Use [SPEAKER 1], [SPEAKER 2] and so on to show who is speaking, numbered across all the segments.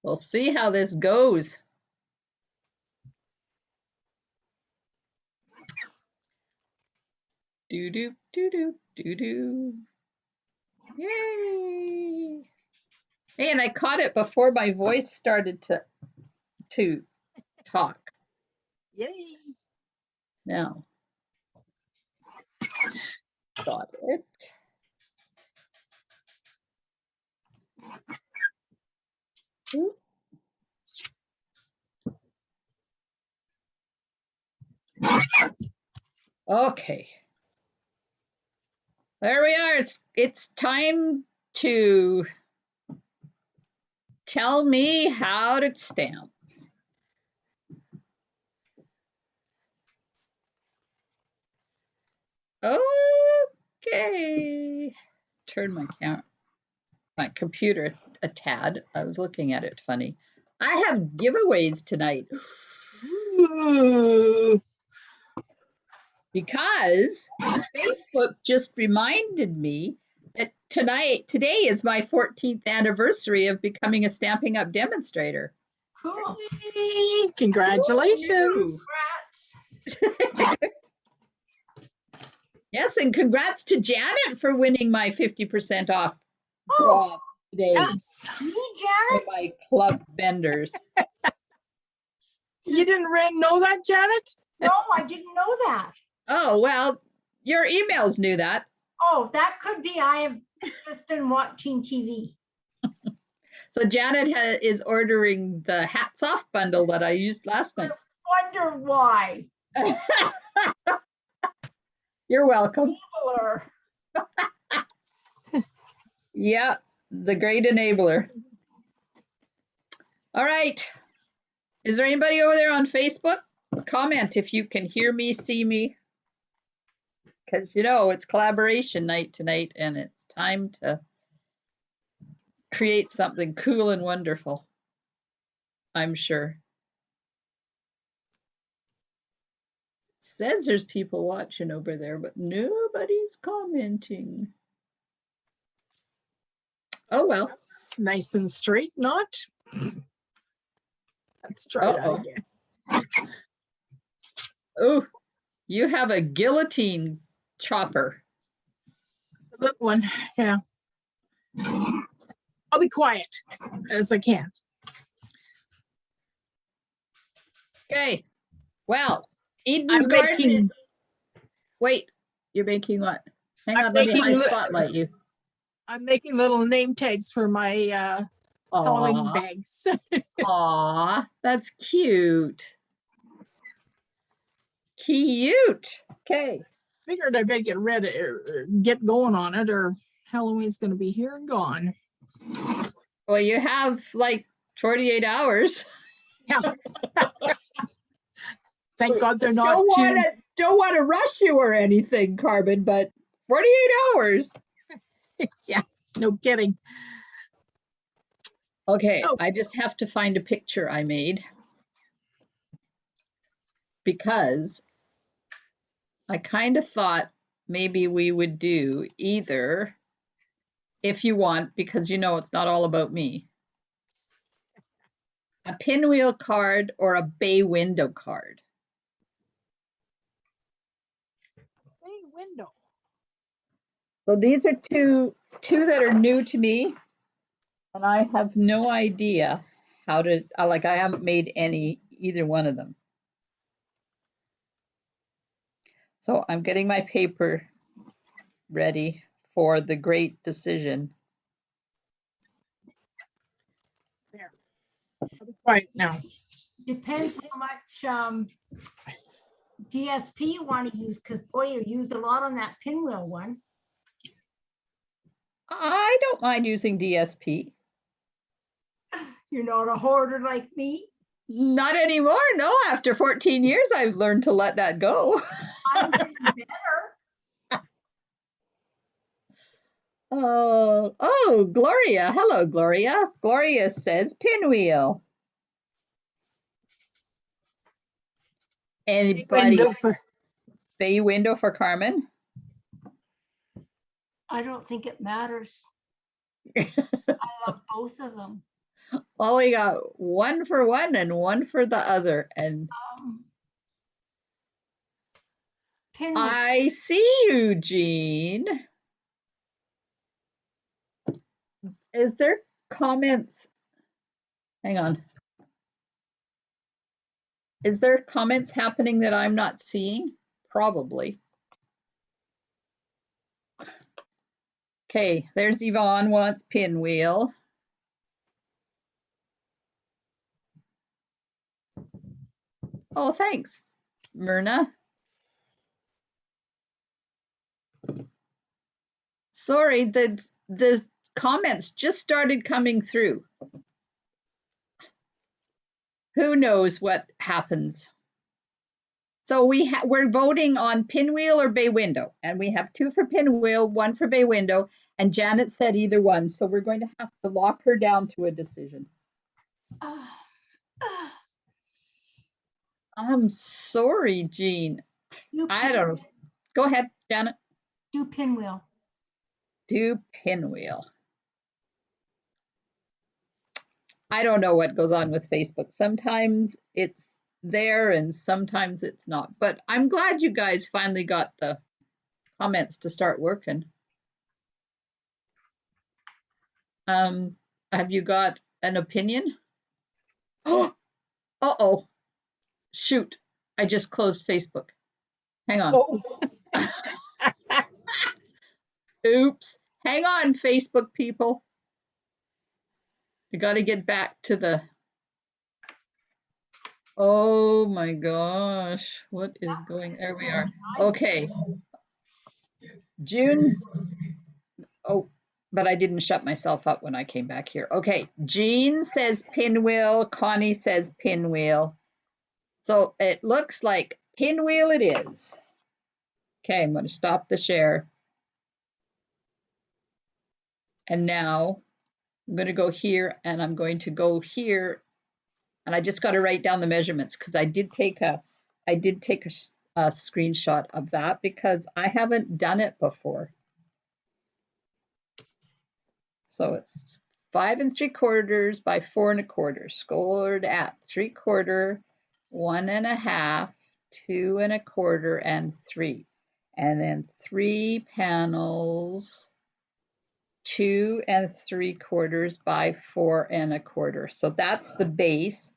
[SPEAKER 1] We'll see how this goes. Do do do do do do. Yay! Hey, and I caught it before my voice started to talk.
[SPEAKER 2] Yay!
[SPEAKER 1] Now, got it. Oop. Okay. There we are. It's time to tell me how to stamp. Okay. Turn my computer a tad. I was looking at it funny. I have giveaways tonight.
[SPEAKER 2] Ooh.
[SPEAKER 1] Because Facebook just reminded me that today is my 14th anniversary of becoming a Stampin' Up! Demonstrator.
[SPEAKER 3] Cool.
[SPEAKER 2] Yay. Congratulations.
[SPEAKER 3] Congrats.
[SPEAKER 1] Yes, and congrats to Janet for winning my 50% off
[SPEAKER 3] Oh,
[SPEAKER 1] draw today
[SPEAKER 2] Yes.
[SPEAKER 3] me,
[SPEAKER 1] for
[SPEAKER 3] Janet?
[SPEAKER 1] my club vendors.
[SPEAKER 2] You didn't know that, Janet?
[SPEAKER 3] No, I didn't know that.
[SPEAKER 1] Oh, well, your emails knew that.
[SPEAKER 3] Oh, that could be. I have just been watching TV.
[SPEAKER 1] So Janet is ordering the hats off bundle that I used last night.
[SPEAKER 3] Wonder why.
[SPEAKER 1] You're welcome.
[SPEAKER 3] Enabler.
[SPEAKER 1] Yeah, the great enabler. All right. Is there anybody over there on Facebook? Comment if you can hear me, see me. Because, you know, it's collaboration night tonight, and it's time to create something cool and wonderful, I'm sure. It says there's people watching over there, but nobody's commenting. Oh, well.
[SPEAKER 2] That's nice and straight, not? Let's try that again.
[SPEAKER 1] Oh, you have a guillotine chopper.
[SPEAKER 2] Good one, yeah. I'll be quiet as I can.
[SPEAKER 1] Okay. Well, Eden's garden is. Wait, you're making what? Hang on, let me high spotlight you.
[SPEAKER 2] I'm making little name tags for my Halloween bags.
[SPEAKER 1] Aw, that's cute. Cute. Okay.
[SPEAKER 2] Figured I better get ready or get going on it, or Halloween's going to be here and gone.
[SPEAKER 1] Well, you have like 48 hours.
[SPEAKER 2] Yeah. Thank God they're not
[SPEAKER 1] Don't want to rush you or anything, Carmen, but 48 hours.
[SPEAKER 2] Yeah, no kidding.
[SPEAKER 1] Okay, I just have to find a picture I made because I kind of thought maybe we would do either, if you want, because you know it's not all about me, a pinwheel card or a bay window card.
[SPEAKER 2] Bay window.
[SPEAKER 1] So these are two that are new to me, and I have no idea how to, I haven't made either one of them. So I'm getting my paper ready for the great decision.
[SPEAKER 2] There. I'll be quiet now.
[SPEAKER 3] Depends how much DSP you want to use, because boy, you used a lot on that pinwheel one.
[SPEAKER 1] I don't mind using DSP.
[SPEAKER 3] You're not a hoarder like me.
[SPEAKER 1] Not anymore. No, after 14 years, I've learned to let that go.
[SPEAKER 3] I'm getting better.
[SPEAKER 1] Oh, Gloria. Hello, Gloria. Gloria says pinwheel. Anybody? Bay window for Carmen?
[SPEAKER 3] I don't think it matters. I love both of them.
[SPEAKER 1] Well, we got one for one and one for the other. And
[SPEAKER 3] Pinwheel.
[SPEAKER 1] I see you, Jean. Is there comments? Hang on. Is there comments happening that I'm not seeing? Probably. Okay, there's Yvonne wants Pinwheel. Oh, thanks, Myrna. Sorry, the comments just started coming through. Who knows what happens? So we're voting on Pinwheel or Bay Window, and we have 2 for Pinwheel, 1 for Bay Window, and Janet said either one. So we're going to have to lock her down to a decision. I'm sorry, Jean. I don't know. Go ahead, Janet.
[SPEAKER 3] Do Pinwheel.
[SPEAKER 1] Do Pinwheel. I don't know what goes on with Facebook. Sometimes it's there and sometimes it's not. But I'm glad you guys finally got the comments to start working. Have you got an opinion? Oh, uh-oh. Shoot. I just closed Facebook. Hang on.
[SPEAKER 2] Oh,
[SPEAKER 1] Oops. Hang on, Facebook people. I got to get back to the... Oh my gosh. What is going... There we are. Okay. June. Oh, but I didn't shut myself up when I came back here. Okay. Jean says Pinwheel. Connie says Pinwheel. So it looks like Pinwheel it is. Okay, I'm going to stop the share. And now I'm going to go here and I'm going to go here. And I just got to write down the measurements because I did take a screenshot of that because I haven't done it before. So it's 5 3/4 by 4 1/4, scored at 3/4, 1 1/2, 2 1/4, and 3. And then 3 panels, 2 3/4 by 4 1/4. So that's the base.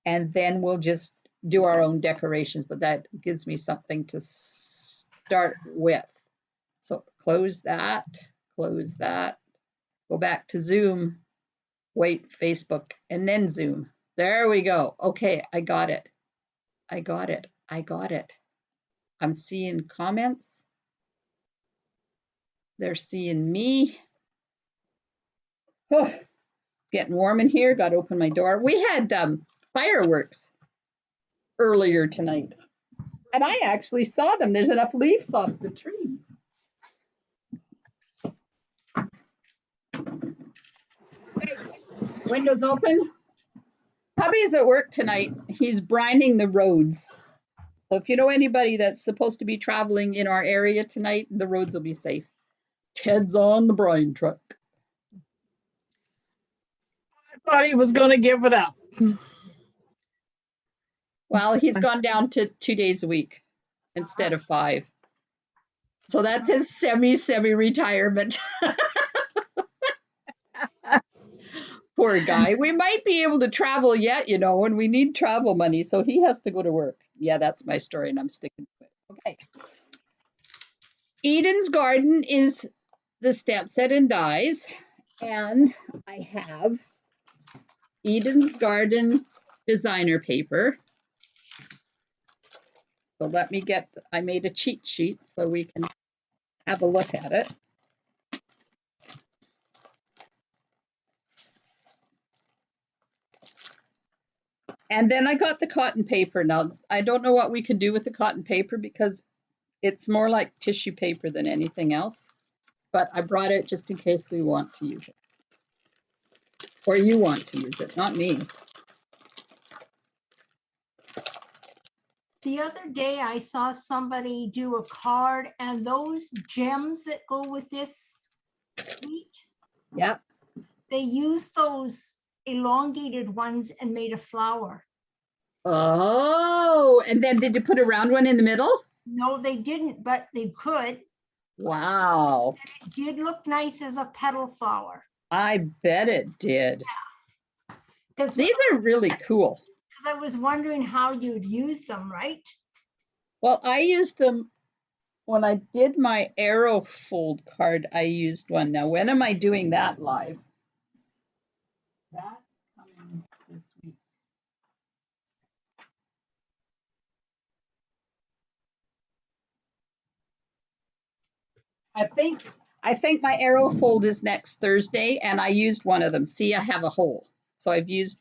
[SPEAKER 1] And then we'll just do our own decorations, but that gives me something to start with. So close that, go back to Zoom, wait, Facebook, and then Zoom. There we go. Okay, I got it. I'm seeing comments. They're seeing me. Oh, getting warm in here. Got to open my door. We had fireworks earlier tonight, and I actually saw them. There's enough leaves off the tree. Okay. Windows open. Hubby's at work tonight. He's brining the roads. So if you know anybody that's supposed to be traveling in our area tonight, the roads will be safe. Ted's on the brine truck.
[SPEAKER 2] I thought he was going to give it up.
[SPEAKER 1] Well, he's gone down to 2 days a week instead of 5. So that's his semi-retirement. Poor guy. We might be able to travel yet, you know, when we need travel money. So he has to go to work. Yeah, that's my story and I'm sticking to it. Okay. Eden's Garden is the stamp set and dies. And I have Eden's Garden designer paper. So let me get, I made a cheat sheet so we can have a look at it. And then I got the cotton paper. Now, I don't know what we can do with the cotton paper because it's more like tissue paper than anything else. But I brought it just in case we want to use it. Or you want to use it, not me.
[SPEAKER 3] The other day I saw somebody do a card and those gems that go with this suite.
[SPEAKER 1] Yeah.
[SPEAKER 3] They used those elongated ones and made a flower.
[SPEAKER 1] Oh, and then did you put a round one in the middle?
[SPEAKER 3] No, they didn't, but they could.
[SPEAKER 1] Wow.
[SPEAKER 3] It did look nice as a petal flower.
[SPEAKER 1] I bet it did.
[SPEAKER 3] Because
[SPEAKER 1] These are really cool.
[SPEAKER 3] I was wondering how you'd use them, right?
[SPEAKER 1] Well, I used them when I did my arrow fold card. I used one. Now, when am I doing that live? That's coming this week. I think my arrow fold is next Thursday, and I used one of them. See, I have a hole. So I've used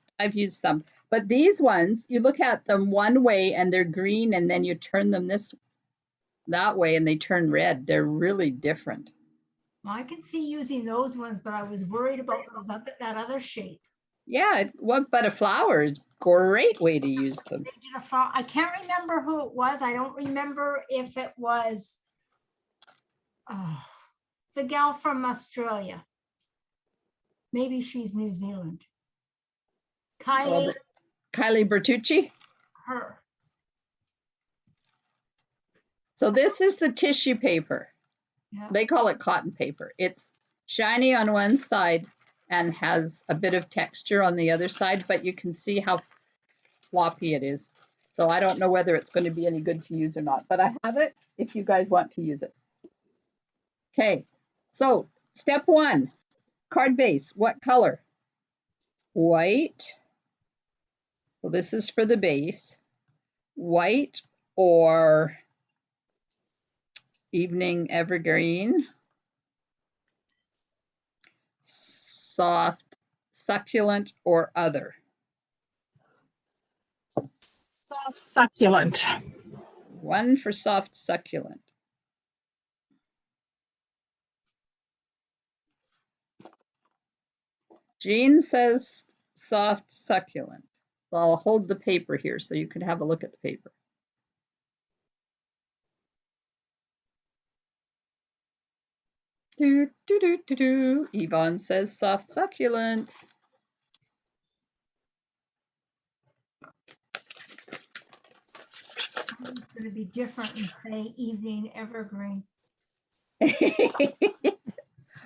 [SPEAKER 1] some. But these ones, you look at them one way and they're green, and then you turn them that way and they turn red. They're really different.
[SPEAKER 3] Well, I can see using those ones, but I was worried about that other shape.
[SPEAKER 1] Yeah, but a flower is a great way to use them.
[SPEAKER 3] They did a flower. I can't remember who it was. I don't remember if it was the gal from Australia. Maybe she's New Zealand. Kylie.
[SPEAKER 1] Kylie Bertucci.
[SPEAKER 3] Her.
[SPEAKER 1] So this is the tissue paper.
[SPEAKER 3] Yeah.
[SPEAKER 1] They call it cotton paper. It's shiny on one side and has a bit of texture on the other side, but you can see how floppy it is. So I don't know whether it's going to be any good to use or not, but I have it if you guys want to use it. Okay, so step one, card base. What color? White. Well, this is for the base. White or Evening Evergreen. Soft, succulent, or other.
[SPEAKER 2] Soft succulent.
[SPEAKER 1] One for soft succulent. Jean says soft succulent. So I'll hold the paper here so you can have a look at the paper. Do, do, do, do, do. Yvonne says soft succulent.
[SPEAKER 3] It's going to be different and say Evening Evergreen.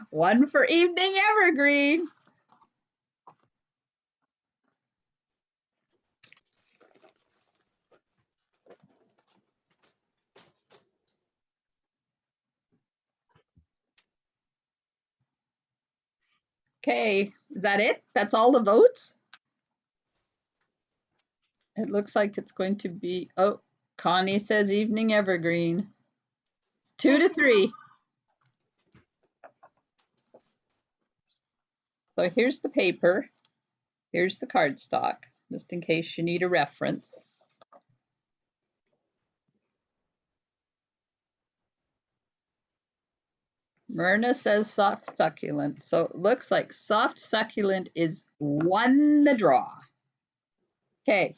[SPEAKER 1] One for Evening Evergreen. Okay, is that it? That's all the votes? It looks like it's going to be, oh, Connie says Evening Evergreen. 2-3. So here's the paper. Here's the cardstock, just in case you need a reference. Myrna says soft succulent. So it looks like soft succulent is won the draw. Okay.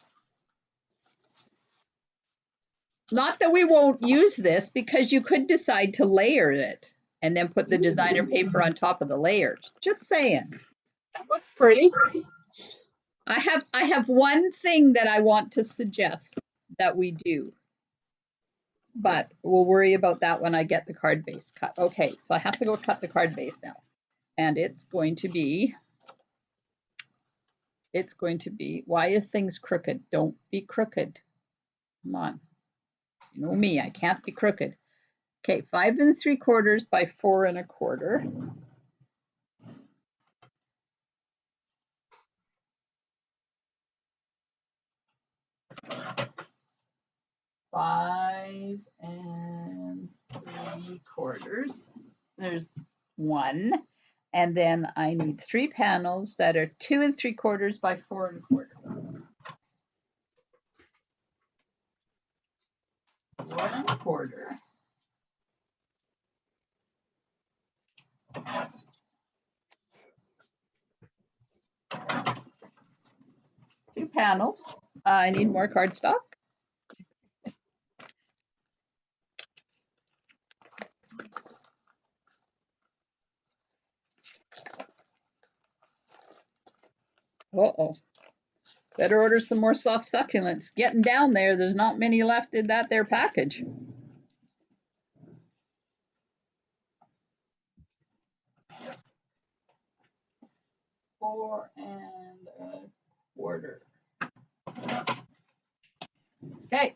[SPEAKER 1] Not that we won't use this, because you could decide to layer it and then put the designer paper on top of the layers. Just saying.
[SPEAKER 2] That looks pretty.
[SPEAKER 1] I have one thing that I want to suggest that we do, but we'll worry about that when I get the card base cut. Okay, so I have to go cut the card base now. And it's going to be, why is things crooked? Don't be crooked. Come on. You know me, I can't be crooked. Okay, 5 3/4 by 4 1/4. Five and 3/4. There's one. And then I need 3 panels that are 2 3/4 by 4 1/4. 4 1/4. Two panels. I need more cardstock. Uh-oh. Better order some more soft succulents. Getting down there. There's not many left in that there package. Four and a quarter. Okay.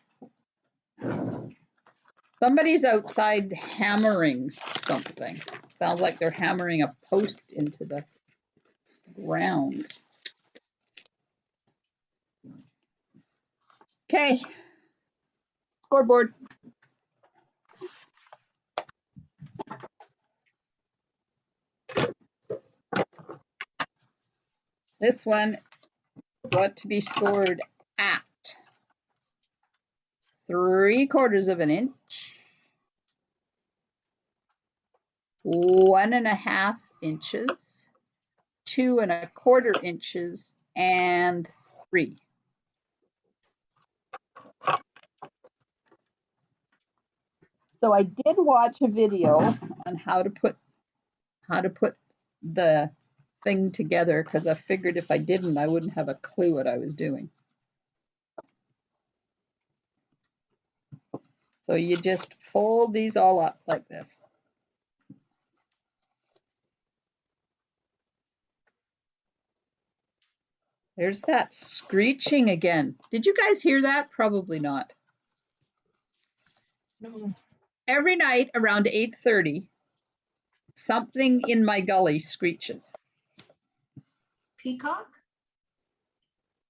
[SPEAKER 1] Somebody's outside hammering something. Sounds like they're hammering a post into the ground. Okay. Scoreboard. This one, what to be stored at 3/4 of an inch, 1.5 inches, 2.25 inches, and 3. So I did watch a video on how to put the thing together, because I figured if I didn't, I wouldn't have a clue what I was doing. So you just fold these all up like this. There's that screeching again. Did you guys hear that? Probably not.
[SPEAKER 2] No.
[SPEAKER 1] Every night around 8:30, something in my gully screeches.
[SPEAKER 3] Peacock?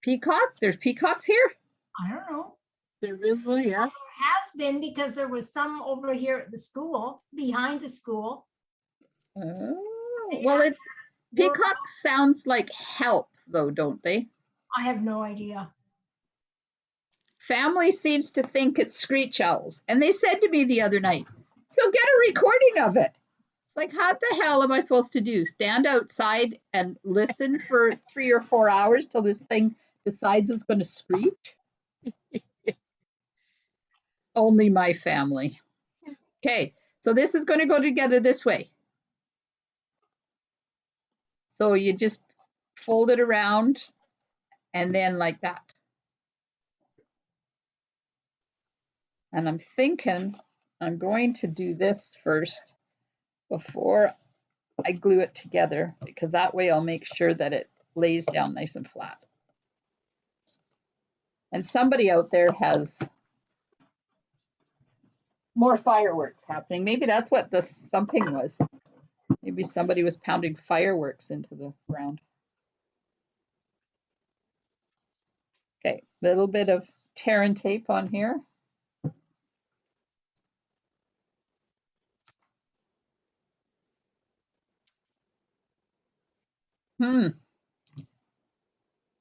[SPEAKER 1] Peacock? There's peacocks here?
[SPEAKER 3] I don't know.
[SPEAKER 2] There is a yes.
[SPEAKER 3] Has been because there was some over here at the school, behind the school.
[SPEAKER 1] Oh, well, peacock sounds like help, though, don't they?
[SPEAKER 3] I have no idea.
[SPEAKER 1] Family seems to think it's screech owls. And they said to me the other night, so get a recording of it. It's like, how the hell am I supposed to do? Stand outside and listen for 3 or 4 hours till this thing decides it's going to screech? Only my family. Okay, so this is going to go together this way. So you just fold it around and then like that. And I'm thinking I'm going to do this first before I glue it together, because that way I'll make sure that it lays down nice and flat. And somebody out there has more fireworks happening. Maybe that's what the thumping was. Maybe somebody was pounding fireworks into the ground. Okay, little bit of tear and tape on here.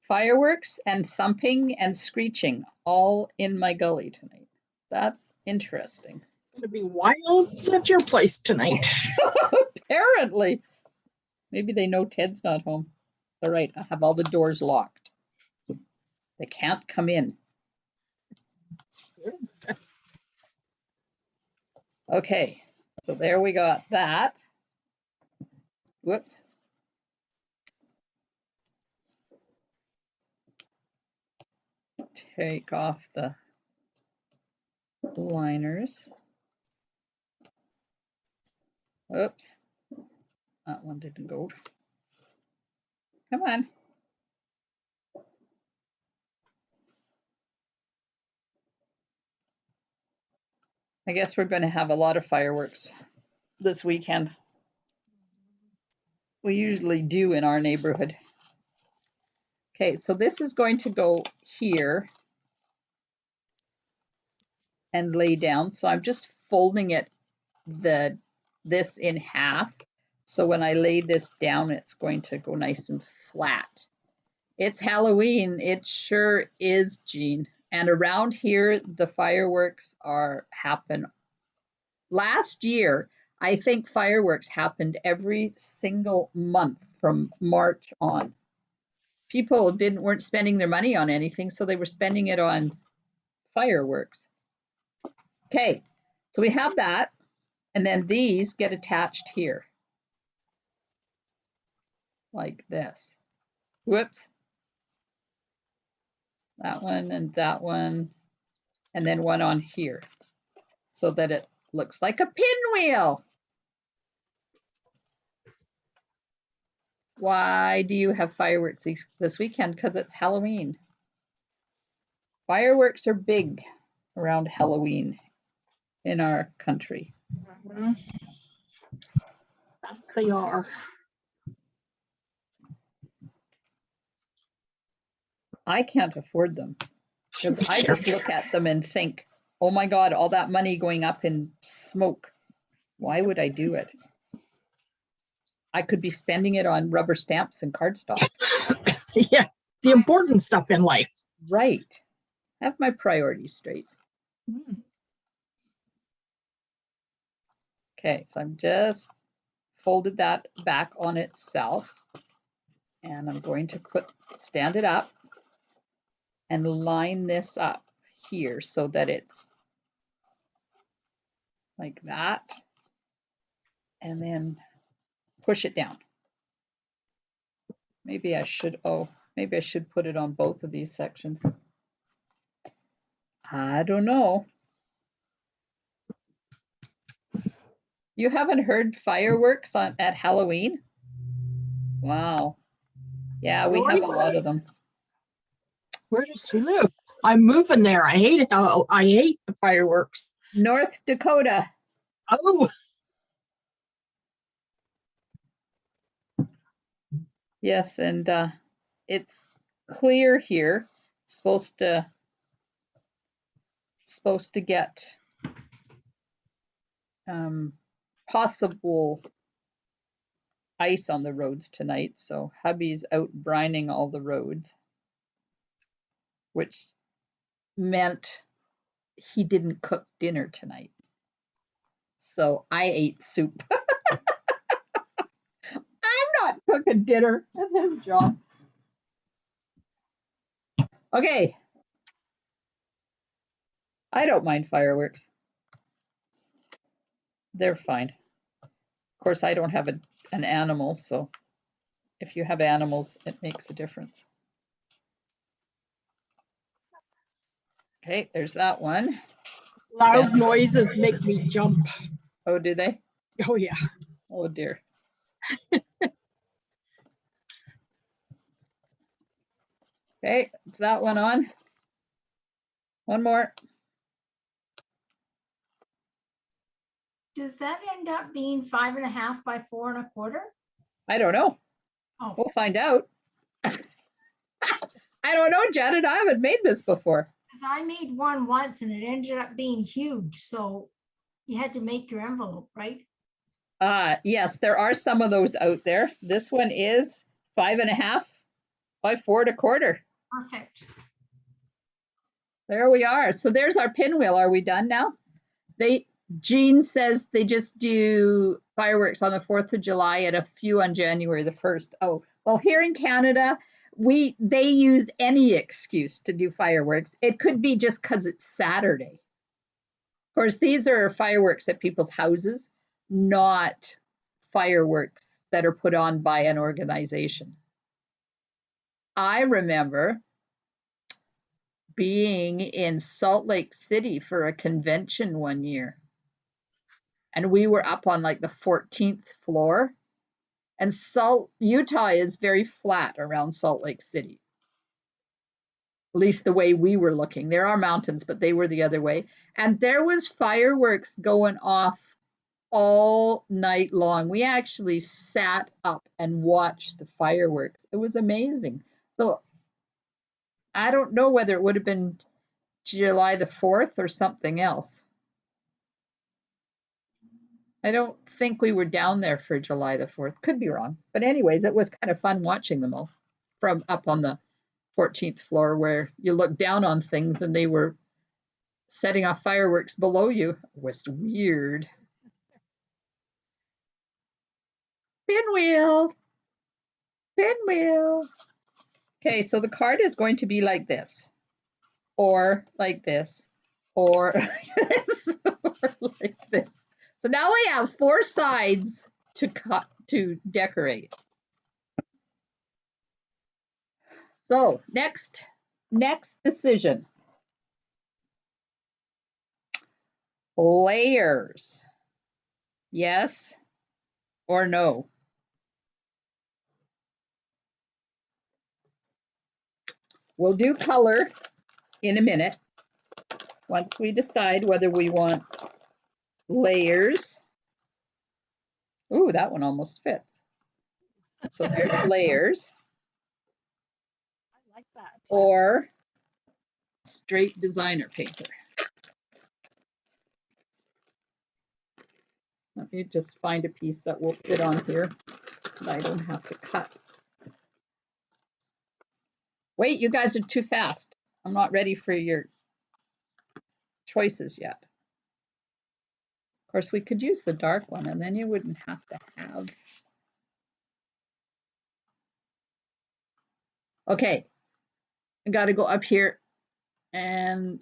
[SPEAKER 1] Fireworks and thumping and screeching all in my gully tonight. That's interesting.
[SPEAKER 2] It's going to be wild at your place tonight.
[SPEAKER 1] Apparently. Maybe they know Ted's not home. All right, I have all the doors locked. They can't come in. Okay, so there we got that. Whoops. Take off the liners. Oops, that one didn't go. Come on. I guess we're going to have a lot of fireworks this weekend. We usually do in our neighborhood. Okay, so this is going to go here and lay down. So I'm just folding it this in half. So when I lay this down, it's going to go nice and flat. It's Halloween. It sure is, Jean. And around here, the fireworks happen. Last year, I think fireworks happened every single month from March on. People weren't spending their money on anything, so they were spending it on fireworks. Okay, so we have that, and then these get attached here, like this. Whoops, that one and that one, and then one on here so that it looks like a pinwheel. Why do you have fireworks this weekend? Because it's Halloween. Fireworks are big around Halloween in our country.
[SPEAKER 2] Mhm. They are.
[SPEAKER 1] I can't afford them because I
[SPEAKER 2] Sure.
[SPEAKER 1] just look at them and think, oh my God, all that money going up in smoke. Why would I do it? I could be spending it on rubber stamps and cardstock.
[SPEAKER 2] Yeah, the important stuff in life.
[SPEAKER 1] Right. Have my priorities straight.
[SPEAKER 2] Mm.
[SPEAKER 1] Okay, so I'm just folded that back on itself. And I'm going to stand it up and line this up here so that it's like that. And then push it down. Maybe I should put it on both of these sections. I don't know. You haven't heard fireworks at Halloween? Wow. Yeah, we have a lot of them.
[SPEAKER 2] Where does she live? I'm moving there. I hate the fireworks.
[SPEAKER 1] North Dakota.
[SPEAKER 2] Oh,
[SPEAKER 1] Yes, and it's clear here. It's supposed to get possible ice on the roads tonight, so hubby's out brining all the roads, which meant he didn't cook dinner tonight. So I ate soup. I'm not cooking dinner. That's his job. Okay. I don't mind fireworks. They're fine. Of course, I don't have an animal, so if you have animals, it makes a difference. Okay, there's that one.
[SPEAKER 2] loud noises make me jump.
[SPEAKER 1] Oh, do they?
[SPEAKER 2] Oh, yeah.
[SPEAKER 1] Oh, dear. Okay, it's that one on. One more.
[SPEAKER 3] Does that end up being 5.5 by 4.25?
[SPEAKER 1] I don't know.
[SPEAKER 3] Oh,
[SPEAKER 1] We'll find out. I don't know, Janet. I haven't made this before.
[SPEAKER 3] because I made one once and it ended up being huge. So you had to make your envelope, right?
[SPEAKER 1] Yes, there are some of those out there. This one is 5.5 by 4.25.
[SPEAKER 3] Perfect.
[SPEAKER 1] There we are. So there's our pinwheel. Are we done now? Jean says they just do fireworks on the 4th of July and a few on January the 1st. Oh, well, here in Canada, they use any excuse to do fireworks. It could be just because it's Saturday. Of course, these are fireworks at people's houses, not fireworks that are put on by an organization. I remember being in Salt Lake City for a convention one year. And we were up on like the 14th floor. And Utah is very flat around Salt Lake City. At least the way we were looking. There are mountains, but they were the other way. And there was fireworks going off all night long. We actually sat up and watched the fireworks. It was amazing. So I don't know whether it would have been July the 4th or something else. I don't think we were down there for July the 4th. Could be wrong. But anyways, it was kind of fun watching them all from up on the 14th floor where you look down on things and they were setting off fireworks below you. It was weird. Pinwheel. Pinwheel. Okay, so the card is going to be like this, or like this, or this, or like this. So now we have 4 sides to decorate. So next, next decision. Layers. Yes or no? We'll do color in a minute once we decide whether we want layers. Ooh, that one almost fits. So there's layers
[SPEAKER 2] I like that.
[SPEAKER 1] or straight designer paper. Let me just find a piece that will fit on here that I don't have to cut. Wait, you guys are too fast. I'm not ready for your choices yet. Of course, we could use the dark one and then you wouldn't have to have. Okay, I got to go up here. And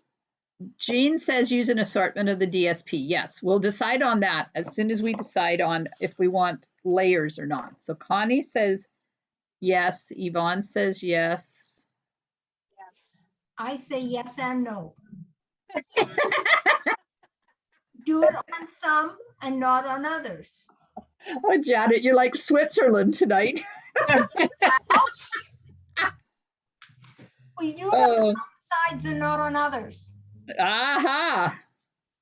[SPEAKER 1] Jean says use an assortment of the DSP. Yes, we'll decide on that as soon as we decide on if we want layers or not. So Connie says yes. Yvonne says yes.
[SPEAKER 2] Yes.
[SPEAKER 3] I say yes and no. Do it on some and not on others.
[SPEAKER 1] Oh, Janet, you're like Switzerland tonight.
[SPEAKER 3] We do it on
[SPEAKER 1] Oh,
[SPEAKER 3] some sides and not on others.
[SPEAKER 1] aha.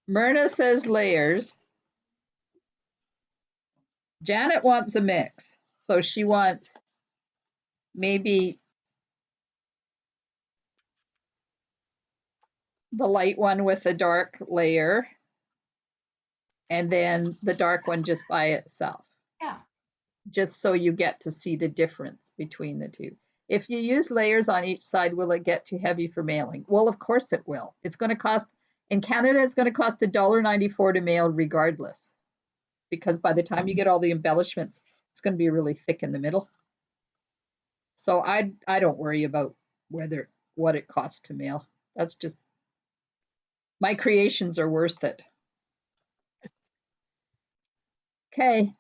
[SPEAKER 1] Myrna says layers. Janet wants a mix. So she wants maybe the light one with a dark layer and then the dark one just by itself.
[SPEAKER 3] Yeah.
[SPEAKER 1] Just so you get to see the difference between the two. If you use layers on each side, will it get too heavy for mailing? Well, of course it will. It's going to cost, in Canada, it's going to cost $1.94 to mail regardless. Because by the time you get all the embellishments, it's going to be really thick in the middle. So I don't worry about what it costs to mail. That's just, my creations are worth it. Okay.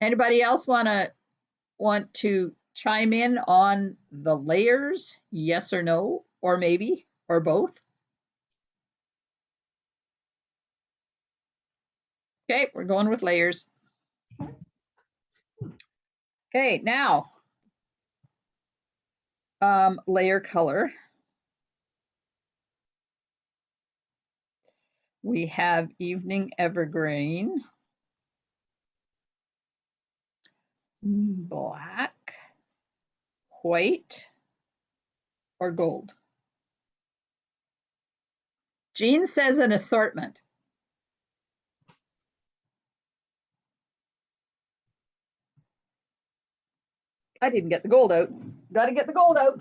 [SPEAKER 1] Anybody else want to chime in on the layers? Yes or no, or maybe, or both? Okay, we're going with layers. Okay, now, layer color. We have Evening Evergreen, black, white, or gold. Jean says an assortment. I didn't get the gold out. Got to get the gold out.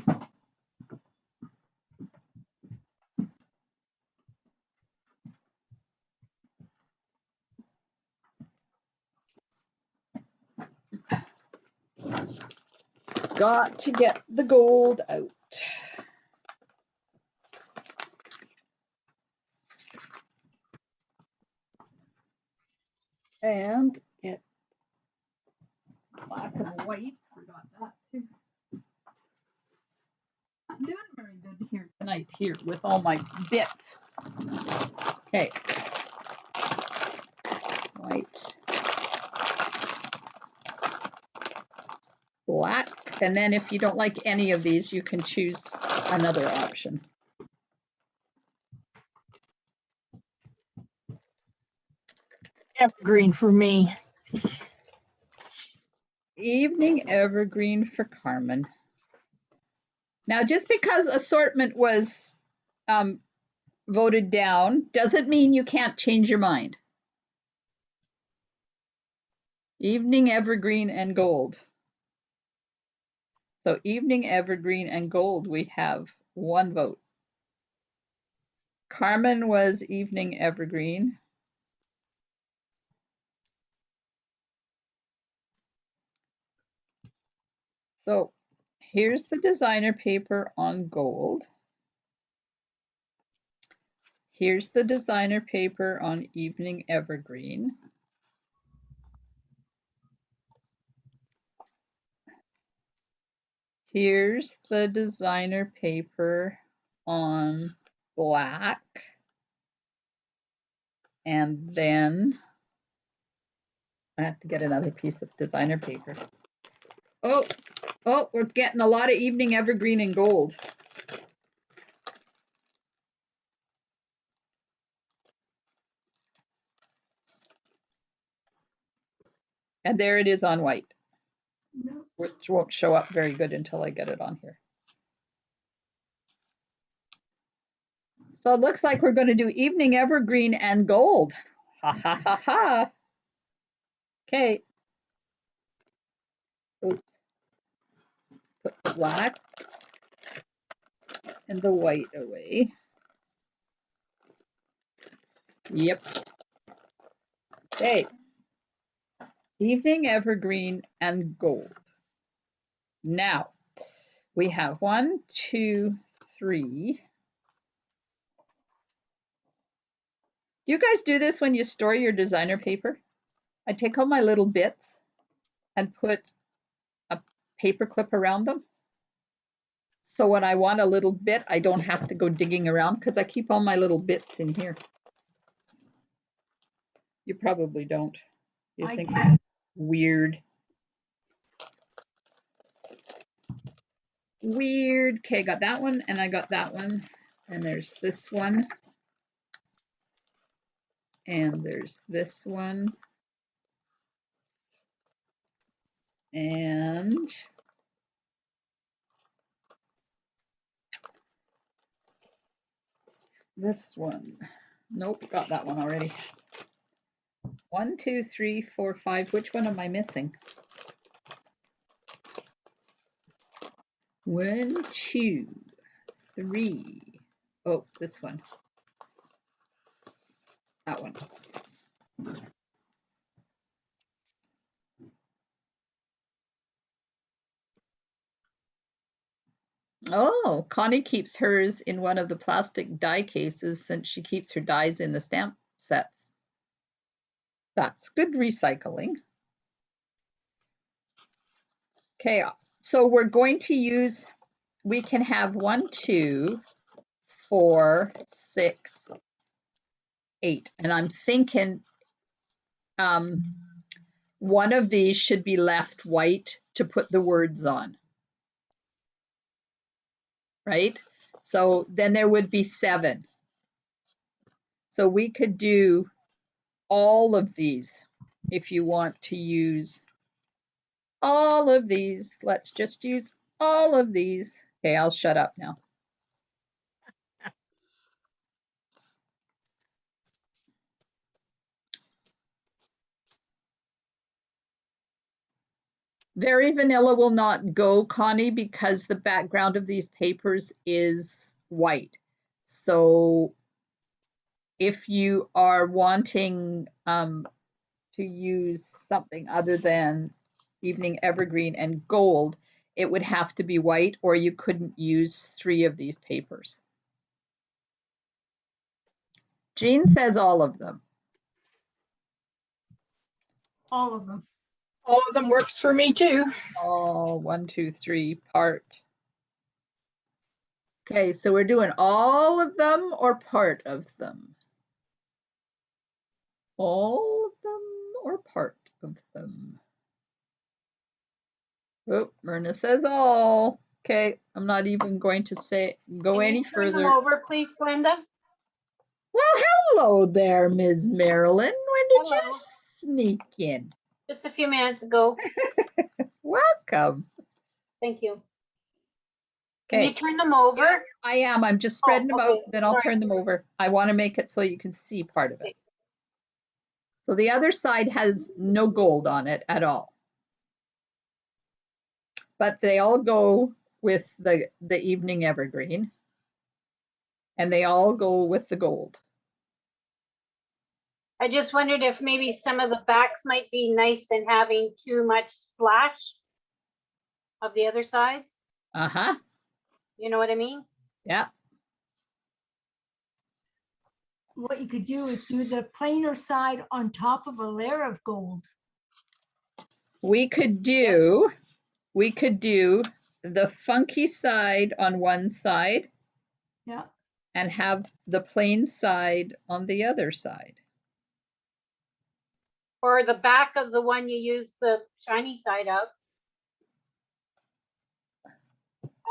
[SPEAKER 1] Got to get the gold out. And get black and white. Forgot that too. I'm doing very good here tonight here with all my bits. Okay. White. Black. And then if you don't like any of these, you can choose another option.
[SPEAKER 2] Evergreen for me.
[SPEAKER 1] Evening Evergreen for Carmen. Now, just because assortment was voted down doesn't mean you can't change your mind. Evening Evergreen and Gold. So Evening Evergreen and Gold, we have one vote. Carmen was Evening Evergreen. So here's the designer paper on gold. Here's the designer paper on Evening Evergreen. Here's the designer paper on black. And then I have to get another piece of designer paper. Oh, we're getting a lot of Evening Evergreen and gold. And there it is on white, which won't show up very good until I get it on here. So it looks like we're going to do Evening Evergreen and gold. Ha ha ha ha. Okay. Oops. Put the black and the white away. Yep. Okay. Evening Evergreen and gold. Now we have 1, 2, 3. You guys do this when you store your designer paper? I take all my little bits and put a paper clip around them. So when I want a little bit, I don't have to go digging around because I keep all my little bits in here. You probably don't. You think it's weird. Weird. Okay, got that one and I got that one. And there's this one. And there's this one. And this one. Nope, got that one already. 1, 2, 3, 4, 5. Which one am I missing? 1, 2, 3. Oh, this one. That one. Oh, Connie keeps hers in one of the plastic die cases since she keeps her dies in the stamp sets. That's good recycling. Okay, so we're going to use, we can have 1, 2, 4, 6, 8. And I'm thinking one of these should be left white to put the words on. Right? So then there would be 7. So we could do all of these if you want to use all of these. Let's just use all of these. Okay, I'll shut up now. Very vanilla will not go, Connie, because the background of these papers is white. So if you are wanting to use something other than Evening Evergreen and gold, it would have to be white, or you couldn't use 3 of these papers. Jean says all of them.
[SPEAKER 3] All of them.
[SPEAKER 2] All of them works for me too.
[SPEAKER 1] Oh, 1, 2, 3 part. Okay, so we're doing all of them or part of them? All of them or part of them? Oh, Myrna says all. Okay, I'm not even going to go any further.
[SPEAKER 4] Turn them over, please, Glenda.
[SPEAKER 1] Well, hello there, Ms. Marilyn. When did you
[SPEAKER 4] Hello.
[SPEAKER 1] sneak in?
[SPEAKER 4] Just a few minutes ago.
[SPEAKER 1] Welcome.
[SPEAKER 4] Thank you. Can you
[SPEAKER 1] Okay,
[SPEAKER 4] turn them over?
[SPEAKER 1] yeah, I am. I'm just spreading them out,
[SPEAKER 4] okay.
[SPEAKER 1] then I'll
[SPEAKER 4] Sorry.
[SPEAKER 1] turn them over. I want to make it so you can see part of it.
[SPEAKER 4] Okay.
[SPEAKER 1] So the other side has no gold on it at all. But they all go with the Evening Evergreen. And they all go with the gold.
[SPEAKER 4] I just wondered if maybe some of the backs might be nice than having too much splash of the other sides.
[SPEAKER 1] Uh-huh.
[SPEAKER 4] You know what I mean?
[SPEAKER 1] Yeah.
[SPEAKER 3] What you could do is do the plainer side on top of a layer of gold.
[SPEAKER 1] We could do the funky side on one side
[SPEAKER 3] Yeah.
[SPEAKER 1] and have the plain side on the other side.
[SPEAKER 4] Or the back of the one you use the shiny side of.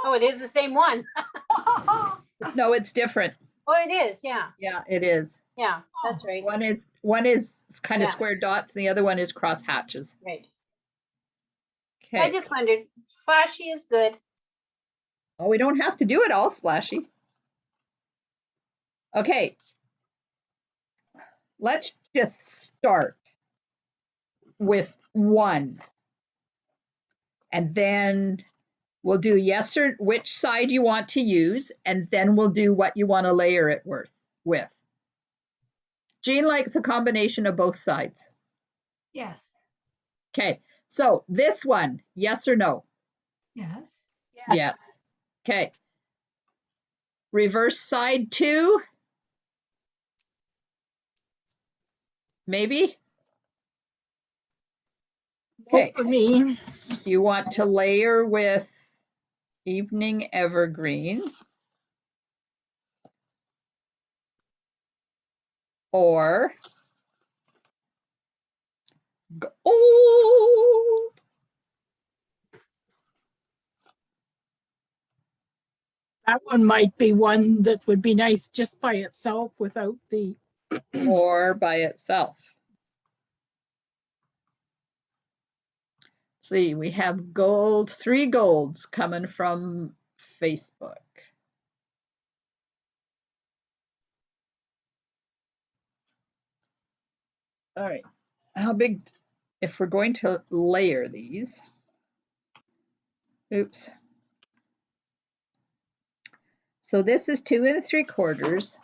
[SPEAKER 4] Oh, it is the same one.
[SPEAKER 1] No, it's different.
[SPEAKER 4] Oh, it is. Yeah.
[SPEAKER 1] Yeah, it is.
[SPEAKER 4] Yeah, that's right.
[SPEAKER 1] One is kind of
[SPEAKER 4] Yeah.
[SPEAKER 1] square dots, and the other one is cross hatches.
[SPEAKER 4] Right. I
[SPEAKER 1] Okay.
[SPEAKER 4] just wondered, flashy is good.
[SPEAKER 1] Oh, we don't have to do it all splashy. Okay. Let's just start with 1. And then we'll do yes or which side you want to use, and then we'll do what you want to layer it with. Jean likes a combination of both sides.
[SPEAKER 3] Yes.
[SPEAKER 1] Okay, so this one, yes or no?
[SPEAKER 3] Yes.
[SPEAKER 1] Yes. Okay. Reverse side 2? Maybe? Okay.
[SPEAKER 2] For me,
[SPEAKER 1] You want to layer with Evening Evergreen or gold.
[SPEAKER 2] that one might be one that would be nice just by itself without the,
[SPEAKER 1] Or by itself. See, we have gold, 3 golds coming from Facebook. All right, how big, if we're going to layer these, oops. So this is 2 3/4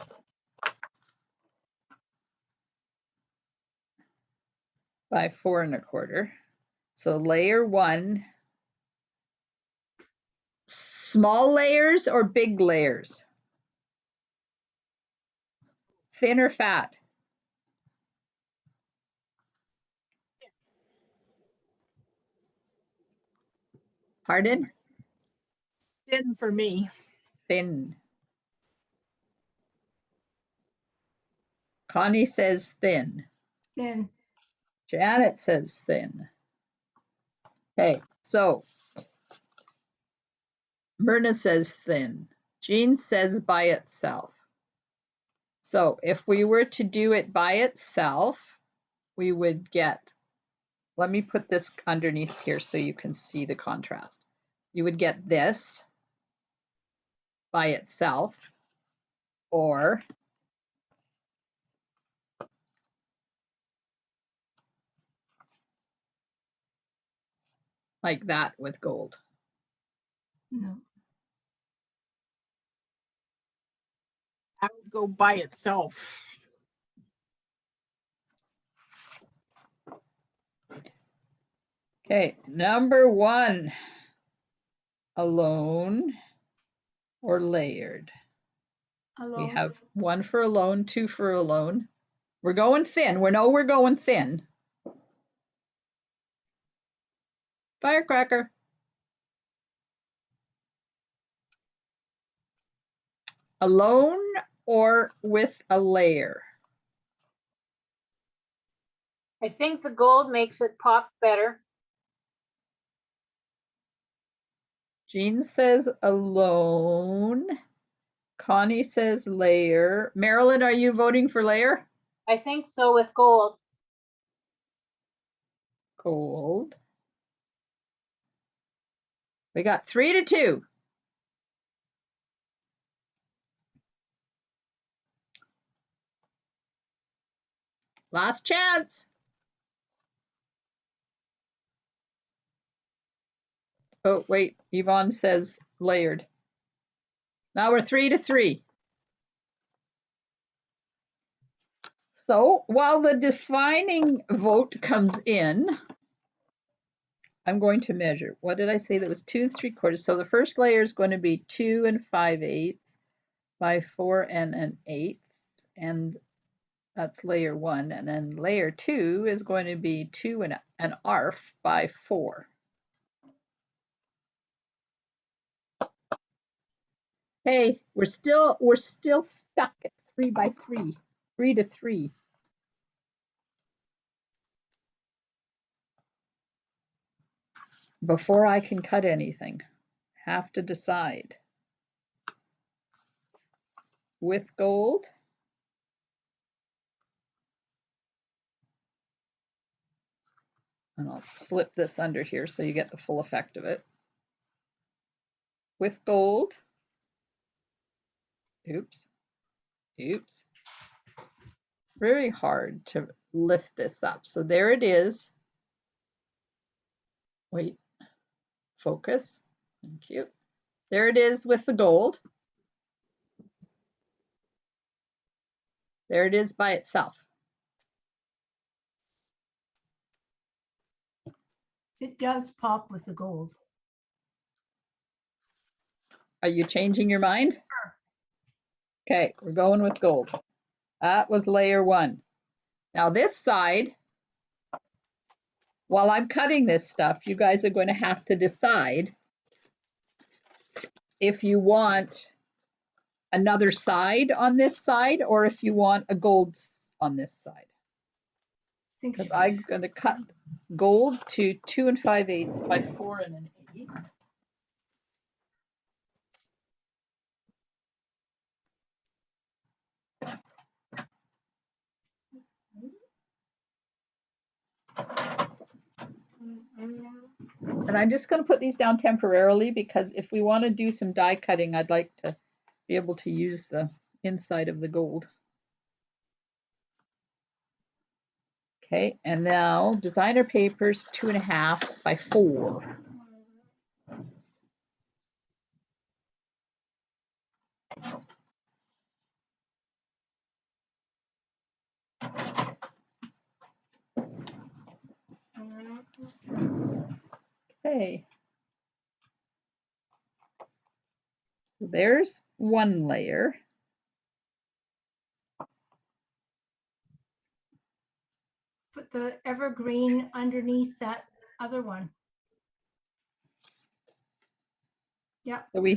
[SPEAKER 1] by 4 1/4. So layer 1, small layers or big layers? Thin or fat? Pardon?
[SPEAKER 2] thin for me.
[SPEAKER 1] Thin. Connie says thin.
[SPEAKER 3] Then
[SPEAKER 1] Janet says thin. Okay, so Myrna says thin. Jean says by itself. So if we were to do it by itself, we would get, let me put this underneath here so you can see the contrast. You would get this by itself, or like that with gold.
[SPEAKER 3] no.
[SPEAKER 2] I would go by itself.
[SPEAKER 1] Okay, number 1, alone or layered. We
[SPEAKER 3] Alone.
[SPEAKER 1] have 1 for alone, 2 for alone. We're going thin. We're going thin. Firecracker. Alone or with a layer?
[SPEAKER 4] I think the gold makes it pop better.
[SPEAKER 1] Jean says alone. Connie says layer. Marilyn, are you voting for layer?
[SPEAKER 4] I think so with gold.
[SPEAKER 1] Gold. We got 3 to 2. Last chance. Oh, wait, Yvonne says layered. Now we're 3 to 3. So while the defining vote comes in, I'm going to measure. What did I say? That was 2 3/4. So the first layer is going to be 2 5/8 by 4 1/8, and that's layer 1. And then layer 2 is going to be 2 1/2 by 4. Hey, we're still stuck at 3 by 3, 3 to 3. Before I can cut anything, have to decide. With gold, and I'll slip this under here so you get the full effect of it. With gold, oops, oops. Very hard to lift this up. So there it is. Wait, focus. Thank you. There it is with the gold. There it is by itself.
[SPEAKER 3] It does pop with the gold.
[SPEAKER 1] Are you changing your mind? Okay, we're going with gold. That was layer 1. Now this side, while I'm cutting this stuff, you guys are going to have to decide if you want another side on this side or if you want a gold on this side.
[SPEAKER 3] Think
[SPEAKER 1] Because I'm going to cut gold to 2 5/8 by 4 1/8. And I'm just going to put these down temporarily because if we want to do some die cutting, I'd like to be able to use the inside of the gold. Okay, and now designer papers 2 1/2 by 4. Okay. So there's one layer.
[SPEAKER 3] put the evergreen underneath that other one. Yep.
[SPEAKER 1] So we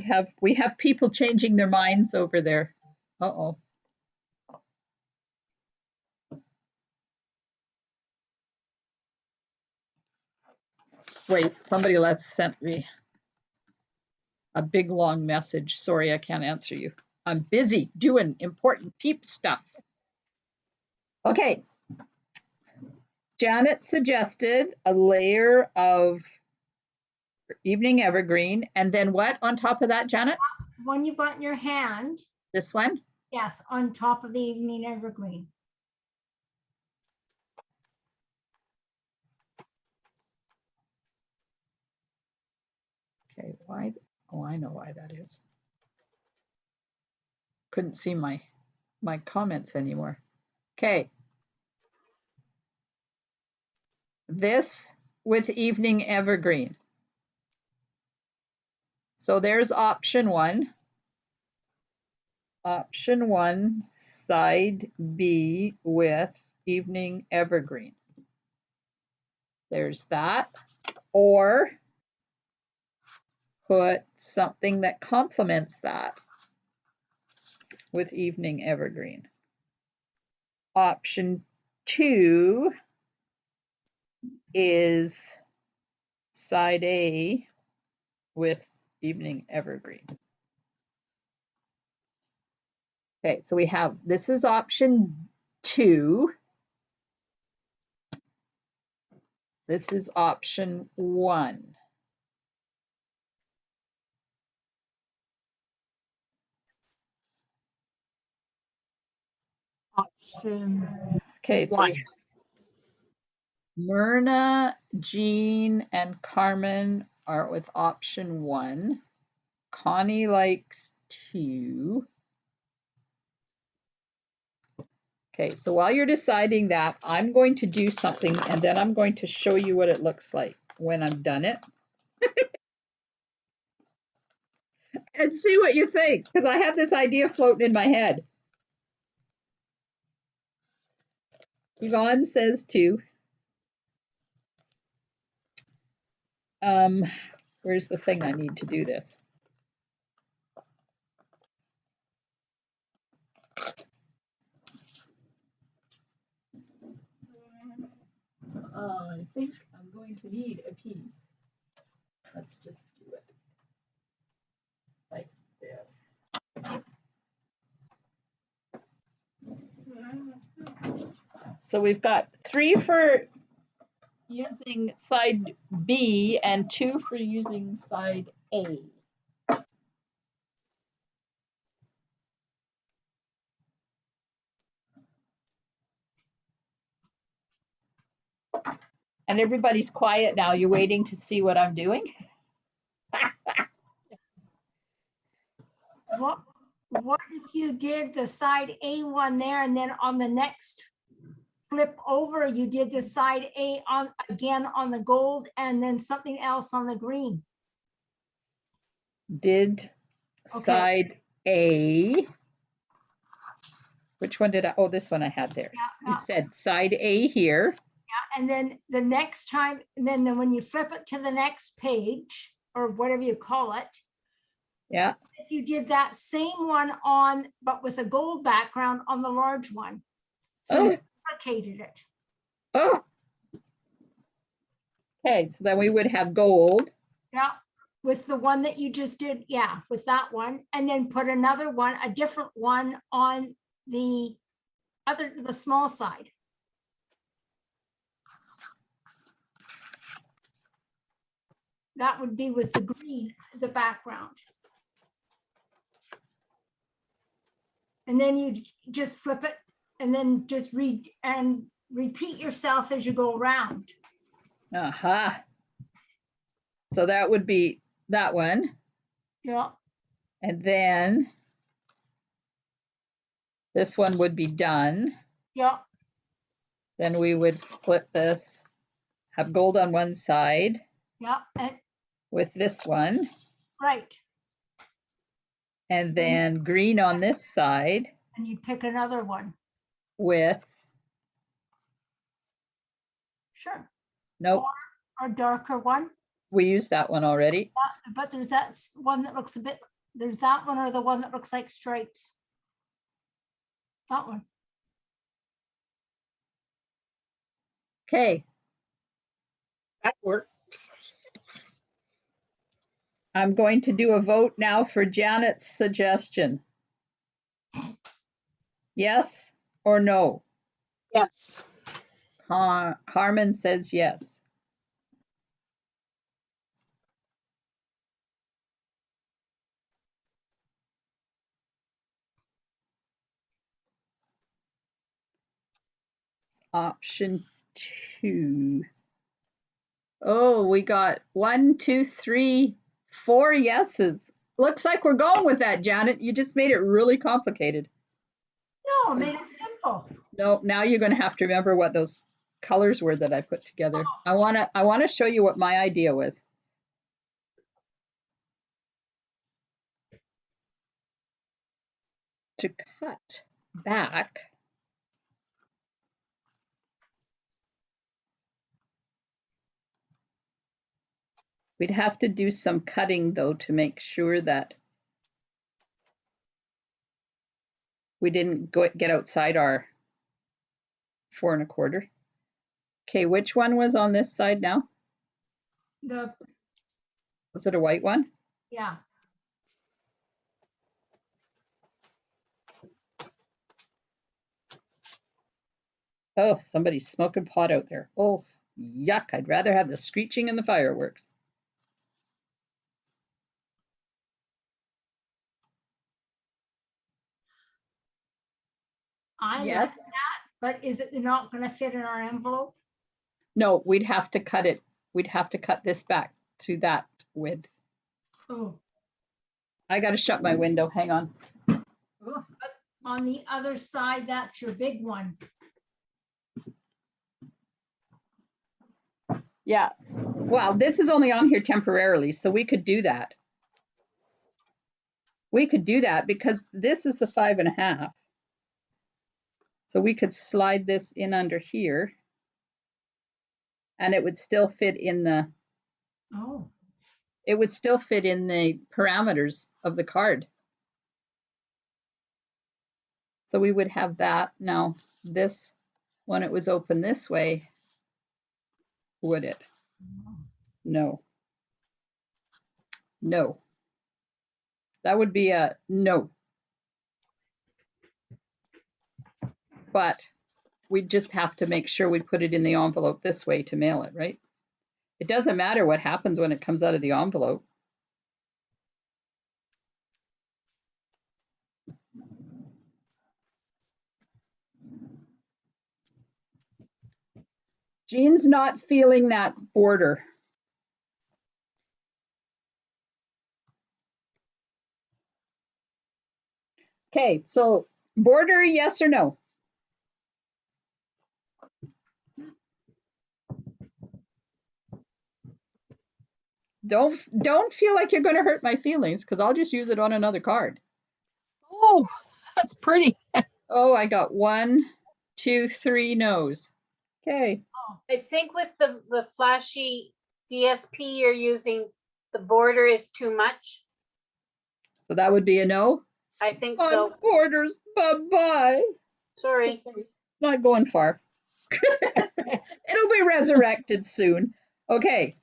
[SPEAKER 1] have people changing their minds over there. Uh-oh. Wait, somebody else sent me a big long message. Sorry, I can't answer you. I'm busy doing important peep stuff. Okay. Janet suggested a layer of Evening Evergreen, and then what on top of that, Janet?
[SPEAKER 3] One you've got in your hand.
[SPEAKER 1] This one?
[SPEAKER 3] Yes, on top of the Evening Evergreen.
[SPEAKER 1] Okay, why? Oh, I know why that is. Couldn't see my comments anymore. Okay. This with Evening Evergreen. So there's option 1. Option 1, side B with Evening Evergreen. There's that. Or put something that complements that with Evening Evergreen. Option 2 is side A with Evening Evergreen. Okay, so we have, this is option 2. This is option 1.
[SPEAKER 2] Option
[SPEAKER 1] Okay, so
[SPEAKER 2] 1.
[SPEAKER 1] Myrna, Jean, and Carmen are with option 1. Connie likes 2. Okay, so while you're deciding that, I'm going to do something and then I'm going to show you what it looks like when I've done it. And see what you think, because I have this idea floating in my head. Yvonne says 2. Where's the thing I need to do this? I think I'm going to need a piece. Let's just do it like this. So we've got 3 for using side B and 2 for using side A. And everybody's quiet now. You're waiting to see what I'm doing?
[SPEAKER 3] What if you did the side A one there and then on the next flip over, you did the side A on again on the gold and then something else on the green?
[SPEAKER 1] Did
[SPEAKER 3] Okay.
[SPEAKER 1] side A. Which one did I? Oh, this one I had there.
[SPEAKER 3] Yeah,
[SPEAKER 1] You
[SPEAKER 3] yeah.
[SPEAKER 1] said side A here.
[SPEAKER 3] And then the next time, and then when you flip it to the next page or whatever you call it,
[SPEAKER 1] Yeah.
[SPEAKER 3] if you did that same one on, but with a gold background on the large one. So
[SPEAKER 1] Oh.
[SPEAKER 3] you duplicated it.
[SPEAKER 1] Oh. Okay, so then we would have gold.
[SPEAKER 3] Yeah, with the one that you just did, yeah, with that one, and then put another one, a different one on the small side. That would be with the green, the background. And then you just flip it and then just read and repeat yourself as you go around.
[SPEAKER 1] Aha. So that would be that one.
[SPEAKER 3] Yeah,
[SPEAKER 1] And then this one would be done.
[SPEAKER 3] yeah,
[SPEAKER 1] Then we would flip this, have gold on one side
[SPEAKER 3] yeah, and
[SPEAKER 1] with this one,
[SPEAKER 3] right.
[SPEAKER 1] and then green on this side
[SPEAKER 3] And you pick another one.
[SPEAKER 1] with,
[SPEAKER 3] Sure.
[SPEAKER 1] nope,
[SPEAKER 3] Or darker one.
[SPEAKER 1] we used that one already.
[SPEAKER 3] But there's that one that looks a bit, there's that one or the one that looks like stripes. That one.
[SPEAKER 1] Okay,
[SPEAKER 2] That works.
[SPEAKER 1] I'm going to do a vote now for Janet's suggestion. Yes or no?
[SPEAKER 2] Yes.
[SPEAKER 1] Carmen says yes. Option 2. Oh, we got 1, 2, 3, 4 yeses. Looks like we're going with that, Janet. You just made it really complicated.
[SPEAKER 3] No, I made it simple.
[SPEAKER 1] No, now you're going to have to remember what those colors were that I put together. I want to show you what my idea was. To cut back, we'd have to do some cutting though to make sure that we didn't get outside our 4 1/4. Okay, which one was on this side now? Was it a white one?
[SPEAKER 3] Yeah.
[SPEAKER 1] Oh, somebody's smoking pot out there. Oh, yuck. I'd rather have the screeching and the fireworks.
[SPEAKER 3] I like
[SPEAKER 1] Yes.
[SPEAKER 3] that, but is it not going to fit in our envelope?
[SPEAKER 1] No, we'd have to cut it. We'd have to cut this back to that width.
[SPEAKER 3] Oh,
[SPEAKER 1] I got to shut my window. Hang on.
[SPEAKER 3] on the other side, that's your big one.
[SPEAKER 1] Yeah. Well, this is only on here temporarily, so we could do that. We could do that because this is the 5 1/2. So we could slide this in under here and it would still fit in the,
[SPEAKER 3] Oh,
[SPEAKER 1] it would still fit in the parameters of the card. So we would have that. Now this, when it was open this way, would it? No. No. That would be a no. But we just have to make sure we put it in the envelope this way to mail it, right? It doesn't matter what happens when it comes out of the envelope. Jean's not feeling that border. Okay, so border, yes or no? Don't feel like you're going to hurt my feelings because I'll just use it on another card.
[SPEAKER 2] Oh, that's pretty.
[SPEAKER 1] Oh, I got 1, 2, 3 no's. Okay.
[SPEAKER 4] I think with the flashy DSP you're using, the border is too much.
[SPEAKER 1] So that would be a no.
[SPEAKER 4] I think
[SPEAKER 1] On
[SPEAKER 4] so.
[SPEAKER 1] borders, bye-bye.
[SPEAKER 4] Sorry.
[SPEAKER 1] It's not going far. It'll be resurrected soon. Okay.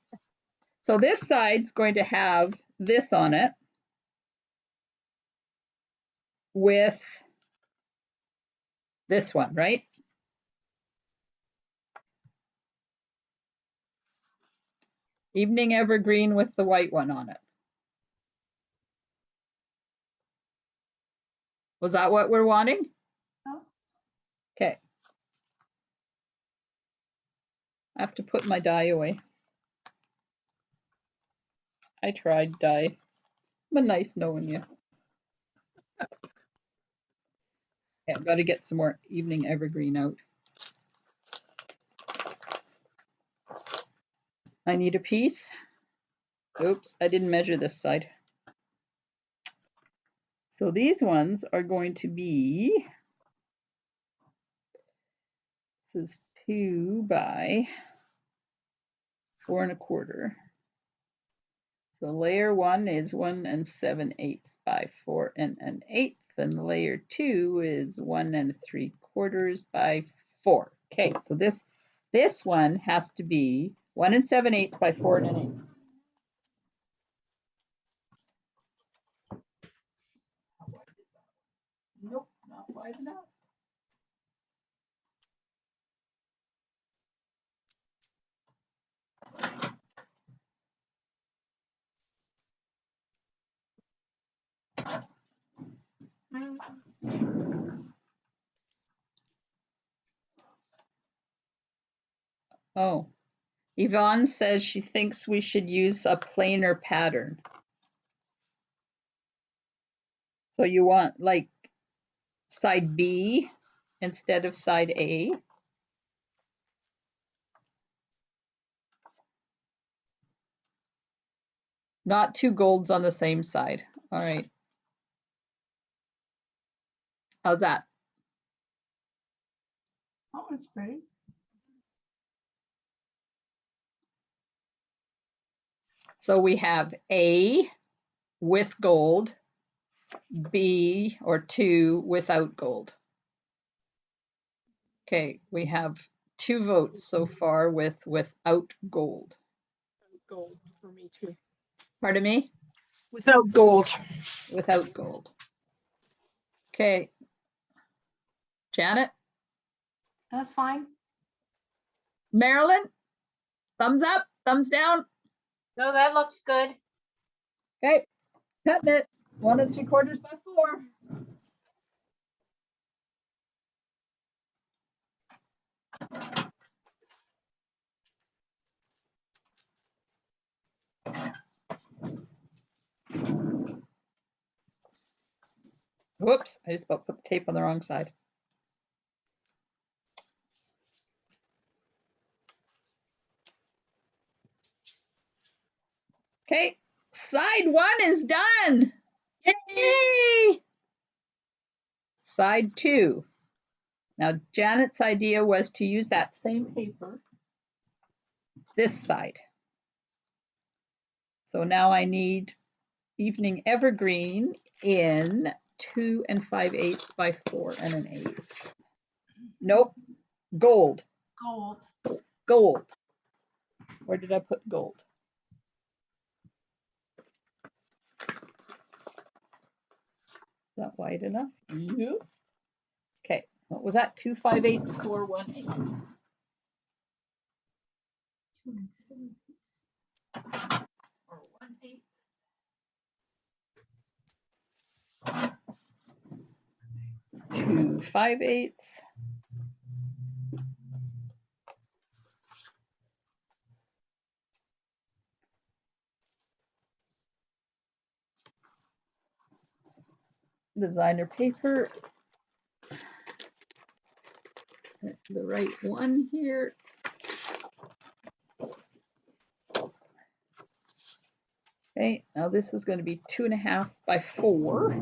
[SPEAKER 1] So this side's going to have this on it with this one, right? Evening Evergreen with the white one on it. Was that what we're wanting?
[SPEAKER 3] No.
[SPEAKER 1] Okay. I have to put my die away. I tried die. But nice knowing you. Okay, I've got to get some more Evening Evergreen out. I need a piece. Oops, I didn't measure this side. So these ones are going to be, this is 2 by 4 1/4. So layer 1 is 1 7/8 by 4 1/8, and layer 2 is 1 3/4 by 4. Okay, so this one has to be 1 7/8 by 4 1/8. Nope, not wide enough. Oh, Yvonne says she thinks we should use a plainer pattern. So you want like side B instead of side A? Not 2 golds on the same side. All right. How's that?
[SPEAKER 3] That one's pretty.
[SPEAKER 1] So we have A with gold, B or 2 without gold. Okay, we have 2 votes so far without gold.
[SPEAKER 2] Gold for me too.
[SPEAKER 1] Pardon me?
[SPEAKER 2] Without gold.
[SPEAKER 1] Without gold. Okay. Janet?
[SPEAKER 3] That's fine.
[SPEAKER 1] Marilyn? Thumbs up? Thumbs down?
[SPEAKER 4] No, that looks good.
[SPEAKER 1] Okay, cutting it. 1 3/4 by 4. Whoops, I just about put the tape on the wrong side. Okay, side 1 is done. Yay! Side 2. Now, Janet's idea was to use that same paper, this side. So now I need Evening Evergreen in 2 5/8 by 4 1/8. Nope, gold.
[SPEAKER 3] Gold.
[SPEAKER 1] Gold. Where did I put gold? Is that wide enough? Yep. Okay, what was that? 2 5/8, 4 1/8. 4 1/8. 2 5/8. Designer paper. The right one here. Okay, now this is going to be 2.5 by 4.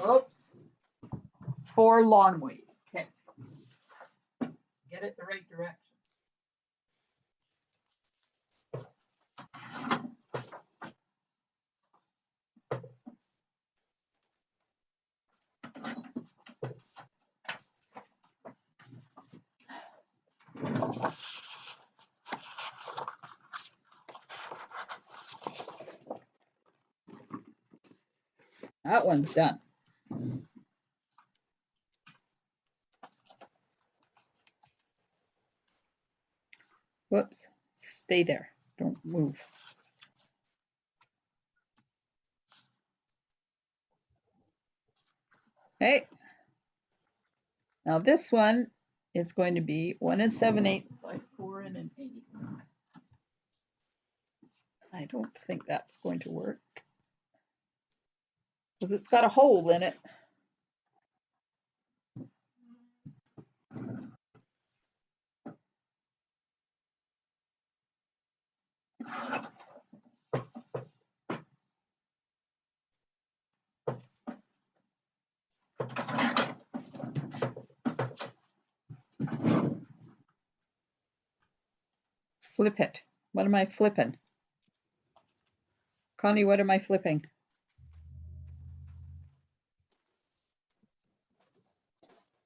[SPEAKER 1] Oops. 4 long ways. Okay. Get it the right direction. That one's done. Whoops. Stay there. Don't move. Okay. Now this one is going to be 1 7/8 by 4 1/8. I don't think that's going to work because it's got a hole in it. Flip it. What am I flipping? Connie, what am I flipping?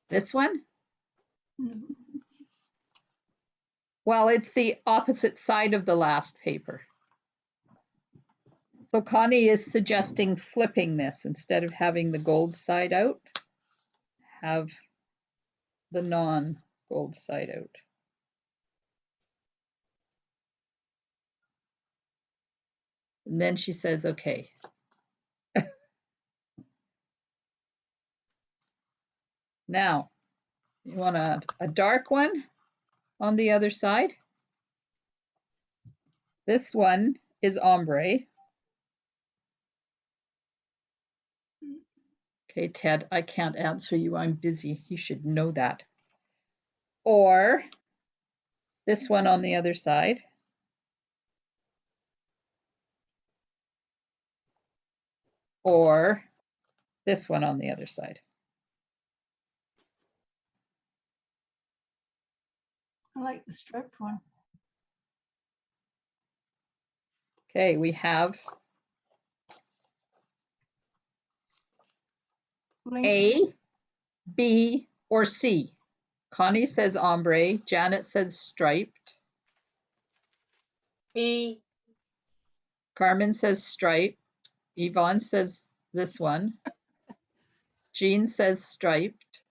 [SPEAKER 1] This one? Well, it's the opposite side of the last paper. So Connie is suggesting flipping this instead of having the gold side out, have the non-gold side out. And then she says, okay. Now, you want a dark one on the other side? This one is ombre. Okay, Ted, I can't answer you. I'm busy. You should know that. Or this one on the other side. Or this one on the other side.
[SPEAKER 3] I like the striped one.
[SPEAKER 1] Okay, we have A, B, or C. Connie says ombre. Janet says striped.
[SPEAKER 4] B.
[SPEAKER 1] Carmen says striped. Yvonne says this one. Jean says striped.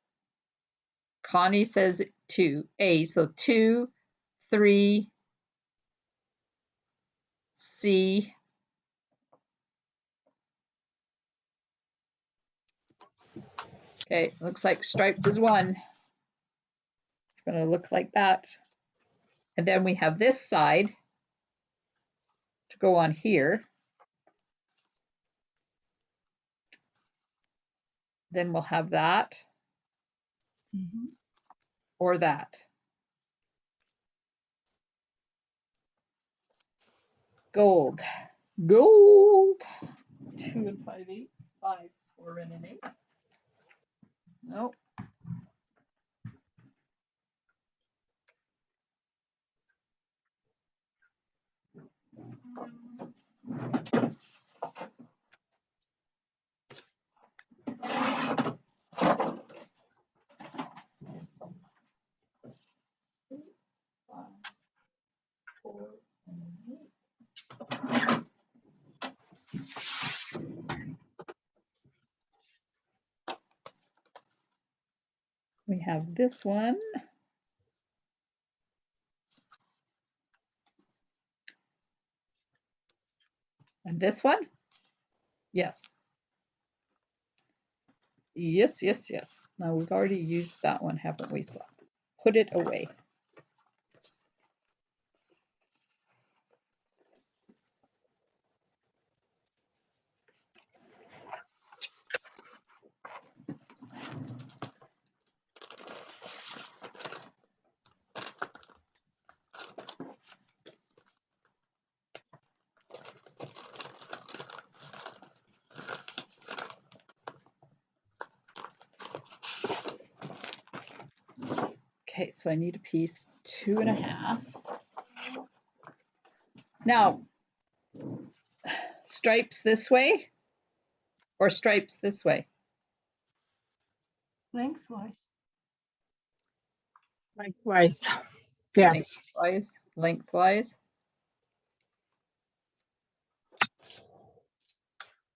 [SPEAKER 1] Connie says 2, A. So 2, 3, C. Okay, looks like striped is 1. It's going to look like that. And then we have this side to go on here. Then we'll have that or that. Gold. Gold. 2 5/8, 5 4 1/8. Nope. have this one. And this one? Yes. Yes, yes, yes. Now we've already used that one, haven't we? So put it away. Okay, so I need a piece 2.5. Now, stripes this way or stripes this way?
[SPEAKER 3] Lengthwise.
[SPEAKER 2] Likewise. Yes.
[SPEAKER 1] Lengthwise, lengthwise.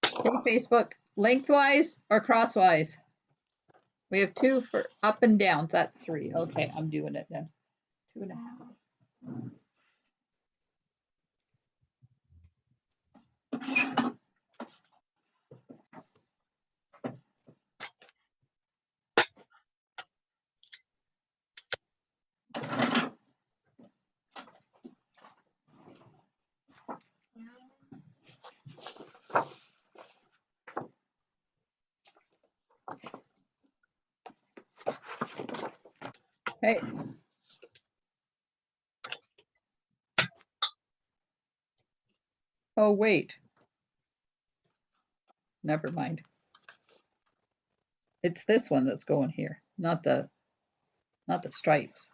[SPEAKER 1] Hey, Facebook, lengthwise or crosswise? We have 2 for up and down. So that's 3. Okay, I'm doing it then. 2.5. Hey. Oh, wait. Never mind. It's this one that's going here, not the stripes.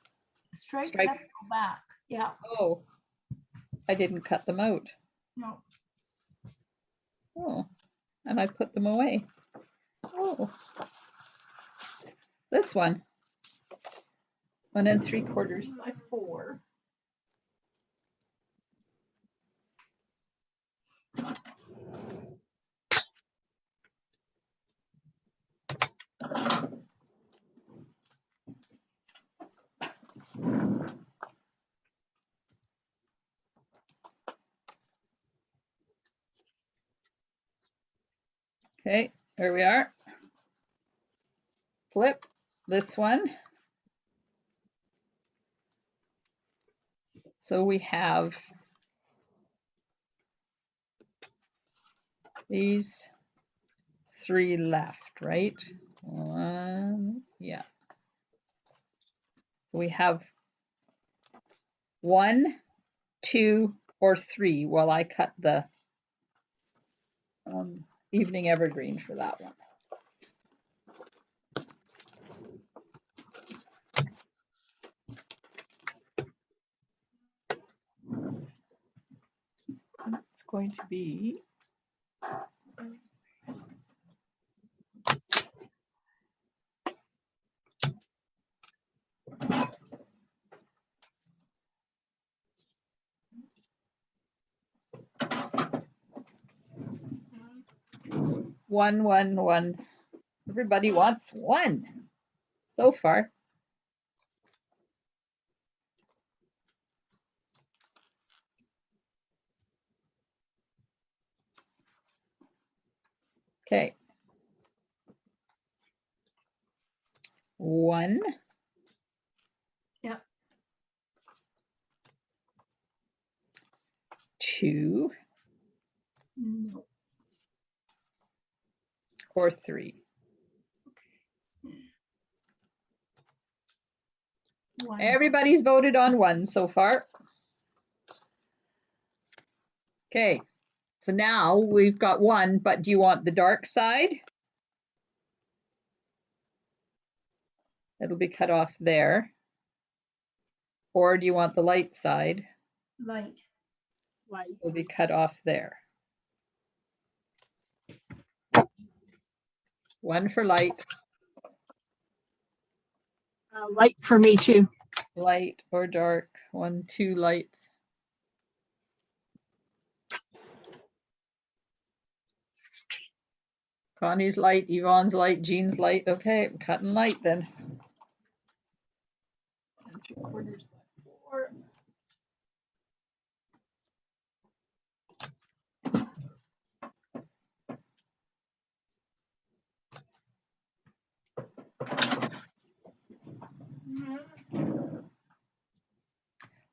[SPEAKER 3] Stripes
[SPEAKER 1] Stripes.
[SPEAKER 3] have to go back. Yeah,
[SPEAKER 1] Oh, I didn't cut them out.
[SPEAKER 3] no.
[SPEAKER 1] Oh, and I put them away. Oh, this one. 1 3/4 by 4. Okay, there we are. Flip this one. So we have these 3 left, right? 1, yeah. We have 1, 2, or 3. Well, I cut the Evening Evergreen for that one. It's going to be one, 1, 1. Everybody wants 1 so far. Okay. 1.
[SPEAKER 3] Yep.
[SPEAKER 1] 2
[SPEAKER 3] No.
[SPEAKER 1] or 3.
[SPEAKER 3] One.
[SPEAKER 1] Everybody's voted on 1 so far. Okay, so now we've got 1, but do you want the dark side? It'll be cut off there. Or do you want the light side?
[SPEAKER 3] Light.
[SPEAKER 2] Light.
[SPEAKER 1] It'll be cut off there. 1 for light.
[SPEAKER 2] Light for me too.
[SPEAKER 1] Light or dark. 1, 2 lights. Connie's light, Yvonne's light, Jean's light. Okay, I'm cutting light then. 3/4 by 4.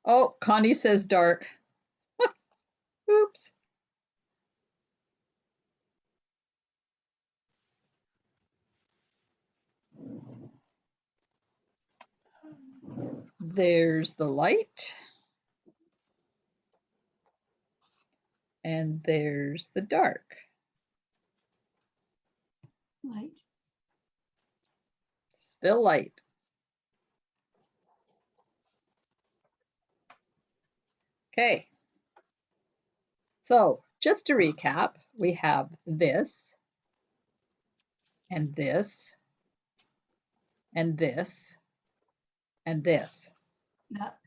[SPEAKER 1] Oh, Connie says dark. Oops. There's the light. And there's the dark.
[SPEAKER 3] Light.
[SPEAKER 1] Still light. Okay. So just to recap, we have this and this and this and this.
[SPEAKER 3] That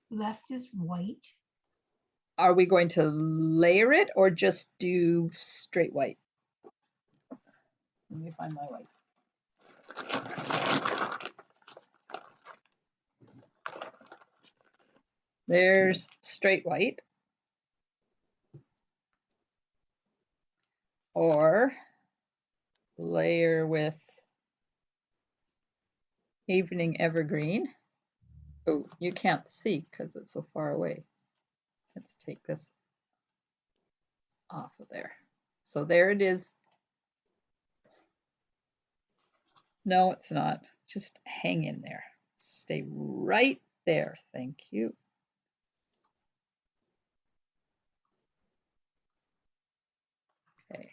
[SPEAKER 3] left is white.
[SPEAKER 1] Are we going to layer it or just do straight white? Let me find my white. There's straight white. Or layer with Evening Evergreen. Oh, you can't see because it's so far away. Let's take this off of there. So there it is. No, it's not. Just hang in there. Stay right there. Thank you. Okay,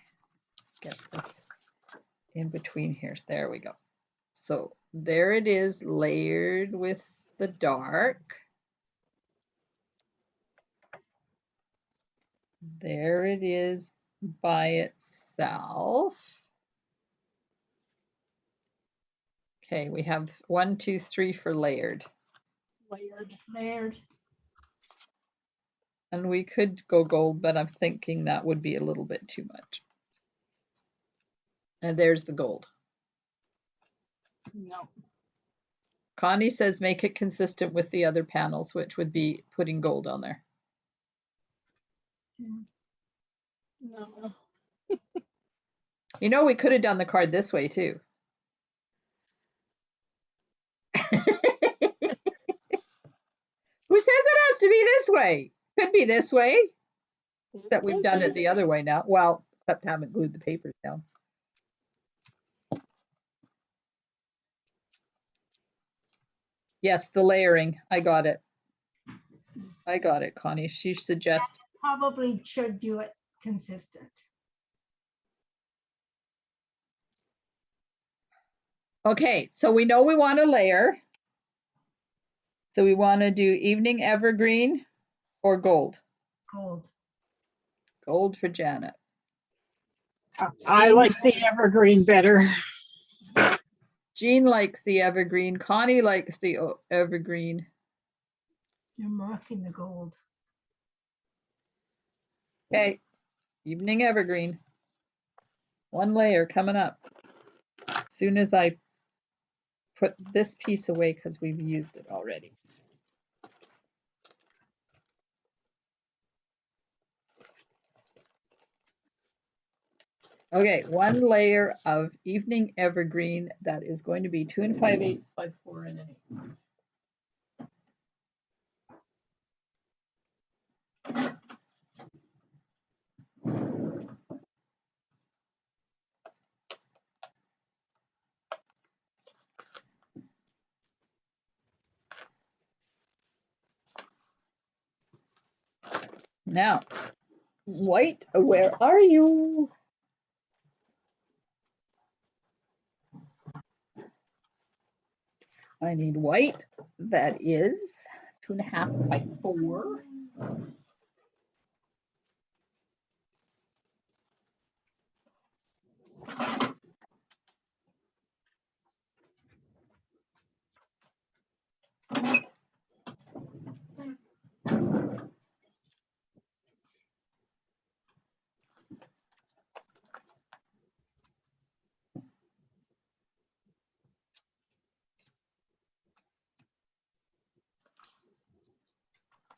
[SPEAKER 1] get this in between here. There we go. So there it is, layered with the dark. There it is by itself. Okay, we have 1, 2, 3 for layered.
[SPEAKER 3] Layered.
[SPEAKER 1] And we could go gold, but I'm thinking that would be a little bit too much. And there's the gold.
[SPEAKER 2] No.
[SPEAKER 1] Connie says make it consistent with the other panels, which would be putting gold on there.
[SPEAKER 2] No.
[SPEAKER 1] You know, we could have done the card this way too. Who says it has to be this way? Could be this way. That we've done it the other way now. Well, except haven't glued the papers down. Yes, the layering. I got it. I got it, Connie. She suggests.
[SPEAKER 3] Probably should do it consistent.
[SPEAKER 1] Okay, so we know we want to layer. So we want to do Evening Evergreen or gold.
[SPEAKER 3] Gold.
[SPEAKER 1] Gold for Janet.
[SPEAKER 2] I like the evergreen better.
[SPEAKER 1] Jean likes the evergreen. Connie likes the evergreen.
[SPEAKER 3] You're marking the gold.
[SPEAKER 1] Okay, Evening Evergreen. One layer coming up. As soon as I put this piece away because we've used it already. Okay, one layer of Evening Evergreen that is going to be 2 5/8 by 4 1/8. Now, white, where are you? I need white that is 2 1/2 by 4.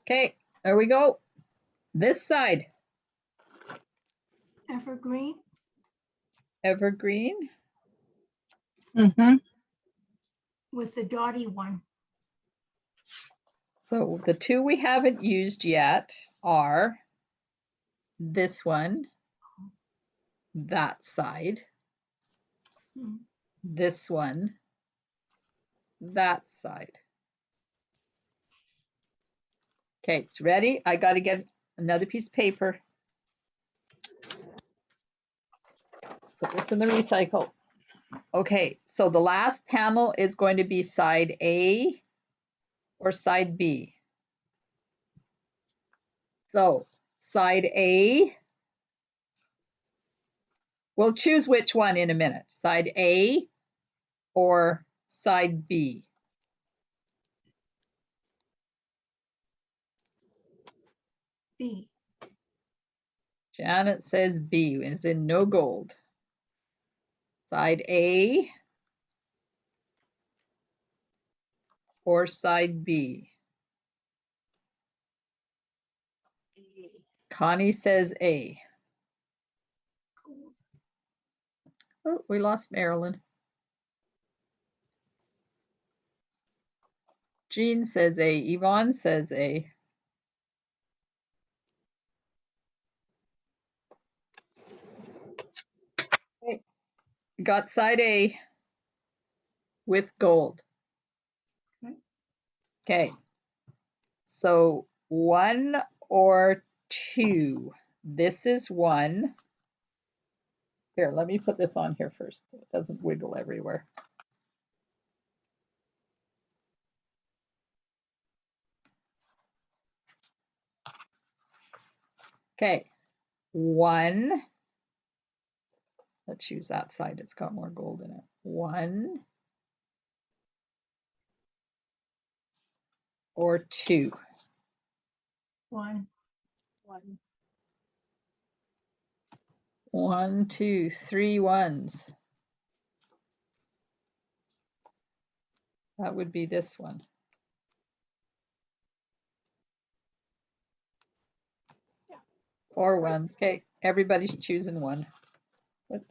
[SPEAKER 1] Okay, there we go. This side,
[SPEAKER 3] Evergreen.
[SPEAKER 1] evergreen.
[SPEAKER 2] Mm-hmm.
[SPEAKER 3] With the dotty one.
[SPEAKER 1] So the two we haven't used yet are this one, that side,
[SPEAKER 3] Hmm.
[SPEAKER 1] this one, that side. Okay, it's ready. I got to get another piece of paper. Let's put this in the recycle. Okay, so the last panel is going to be side A or side B. So side A, we'll choose which one in a minute. Side A or side B.
[SPEAKER 3] B.
[SPEAKER 1] Janet says B is in no gold. Side A or side B. Connie says A. Oh, we lost Marilyn. Jean says A. Yvonne says A. Okay. Got side A with gold. Okay. So 1 or 2. This is 1. Here, let me put this on here first so it doesn't wiggle everywhere. Okay, 1. Let's use that side. It's got more gold in it. 1 or 2.
[SPEAKER 3] 1.
[SPEAKER 1] 1, 2, 3 ones. That would be this one.
[SPEAKER 2] Yeah.
[SPEAKER 1] 4 ones. Okay, everybody's choosing one. What?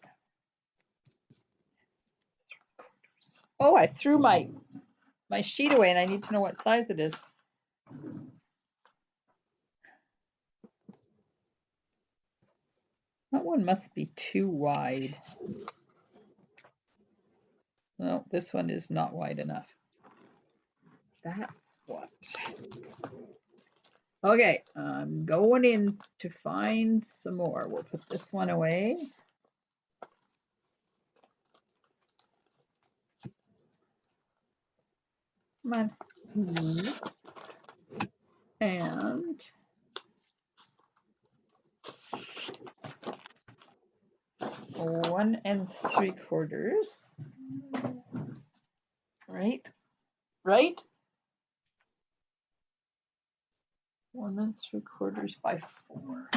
[SPEAKER 1] Oh, I threw my sheet away and I need to know what size it is. That one must be too wide. No, this one is not wide enough. That's what. Okay, I'm going in to find some more. We'll put this one away. Come on. And 1 3/4. Right? Right? 1 3/4 by 4.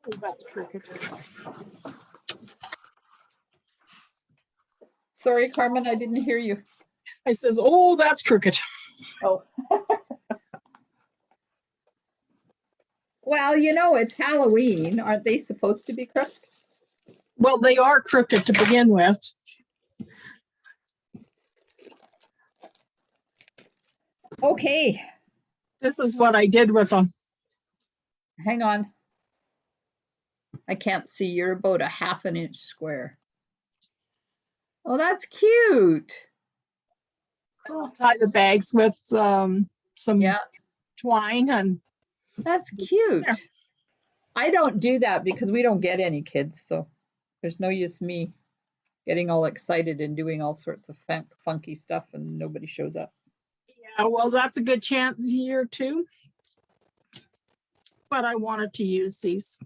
[SPEAKER 2] Oh, that's crooked.
[SPEAKER 1] Sorry, Carmen, I didn't hear you.
[SPEAKER 2] I says, oh, that's crooked.
[SPEAKER 1] Oh. Well, you know, it's Halloween. Aren't they supposed to be crooked?
[SPEAKER 2] Well, they are crooked to begin with.
[SPEAKER 1] Okay,
[SPEAKER 2] This is what I did with them.
[SPEAKER 1] hang on. I can't see. You're about a 1/2 inch square. Oh, that's cute.
[SPEAKER 2] I'll tie the bags with some
[SPEAKER 1] Yeah,
[SPEAKER 2] twine and
[SPEAKER 1] that's cute.
[SPEAKER 2] There.
[SPEAKER 1] I don't do that because we don't get any kids, so there's no use me getting all excited and doing all sorts of funky stuff and nobody shows up.
[SPEAKER 2] yeah, well, that's a good chance here too. But I wanted to use these.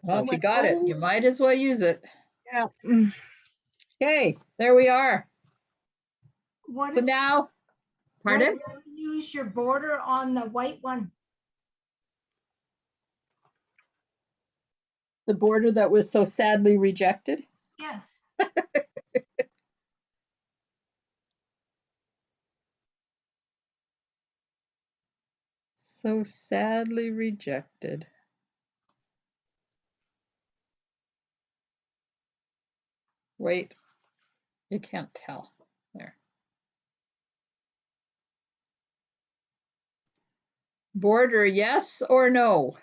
[SPEAKER 1] Well, if you got it, you might as well use it.
[SPEAKER 2] Yeah.
[SPEAKER 1] Okay, there we are.
[SPEAKER 3] What
[SPEAKER 1] So
[SPEAKER 3] if,
[SPEAKER 1] now Pardon?
[SPEAKER 3] Use your border on the white one.
[SPEAKER 1] The border that was so sadly rejected?
[SPEAKER 3] Yes.
[SPEAKER 1] So sadly rejected. Wait, you can't tell. There. Border, yes or no?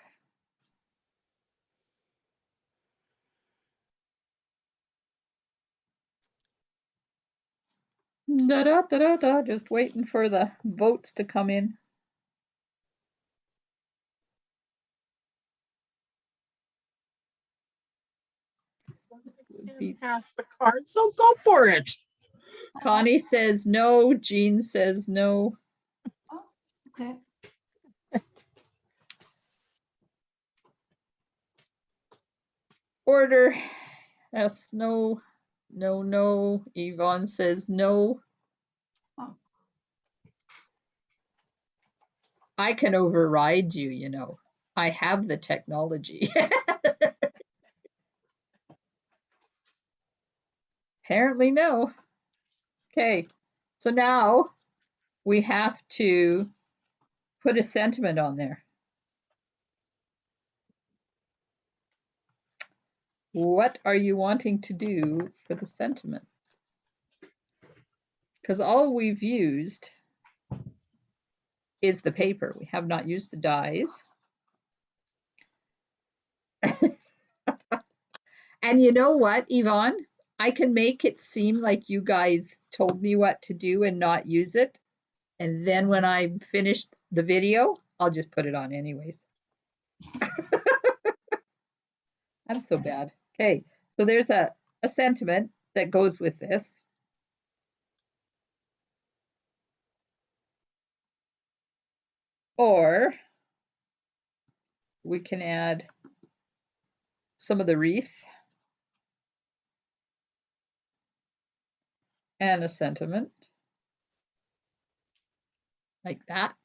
[SPEAKER 1] Da da da da da. Just waiting for the votes to come in.
[SPEAKER 2] Extend past the card, so go for it.
[SPEAKER 1] Connie says no. Jean says no.
[SPEAKER 3] Oh, okay.
[SPEAKER 1] Order, yes, no. No, no. Yvonne says no.
[SPEAKER 3] Oh.
[SPEAKER 1] I can override you, you know. I have the technology. Apparently no. Okay, so now we have to put a sentiment on there. What are you wanting to do for the sentiment? Because all we've used is the paper. We have not used the dies. And you know what, Yvonne? I can make it seem like you guys told me what to do and not use it. And then when I'm finished the video, I'll just put it on anyways. I'm so bad. Okay, so there's a sentiment that goes with this. Or we can add some of the wreath and a sentiment like that.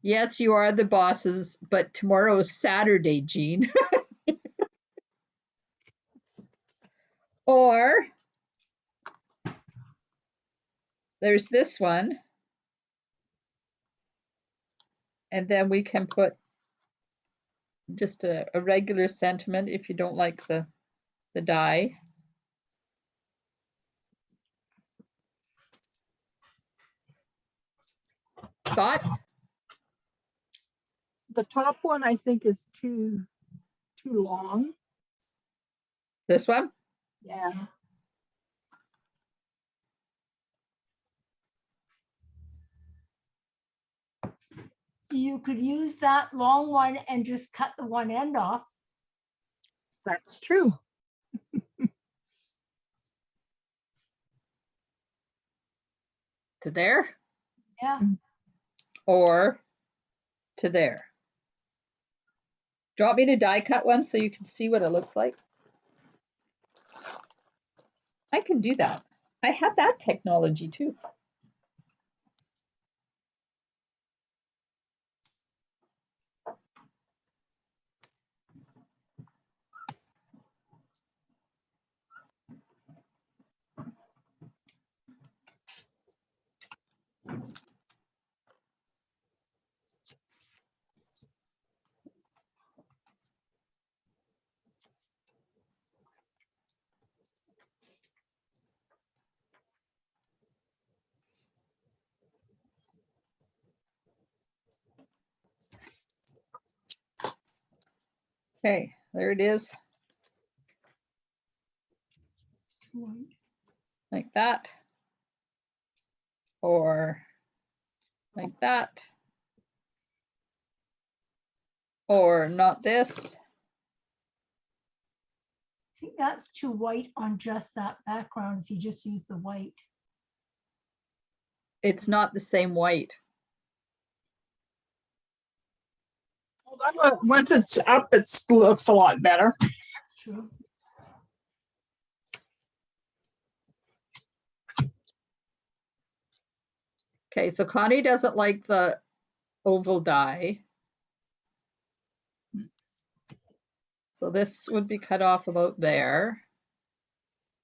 [SPEAKER 1] Yes, you are the bosses, but tomorrow is Saturday, Jean. Or there's this one. And then we can put just a regular sentiment if you don't like the die. Thoughts?
[SPEAKER 2] The top one I think is too long.
[SPEAKER 1] This one?
[SPEAKER 2] Yeah.
[SPEAKER 3] You could use that long one and just cut the one end off.
[SPEAKER 2] That's true.
[SPEAKER 1] To there?
[SPEAKER 3] Yeah.
[SPEAKER 1] Or to there? Do you want me to die cut one so you can see what it looks like? I can do that. I have that technology too. Okay, there it is. Like that. Or like that. Or not this.
[SPEAKER 3] I think that's too white on just that background if you just use the white.
[SPEAKER 1] It's not the same white.
[SPEAKER 2] Once it's up, it looks a lot better.
[SPEAKER 3] That's true.
[SPEAKER 1] Okay, so Connie doesn't like the oval die. So this would be cut off about there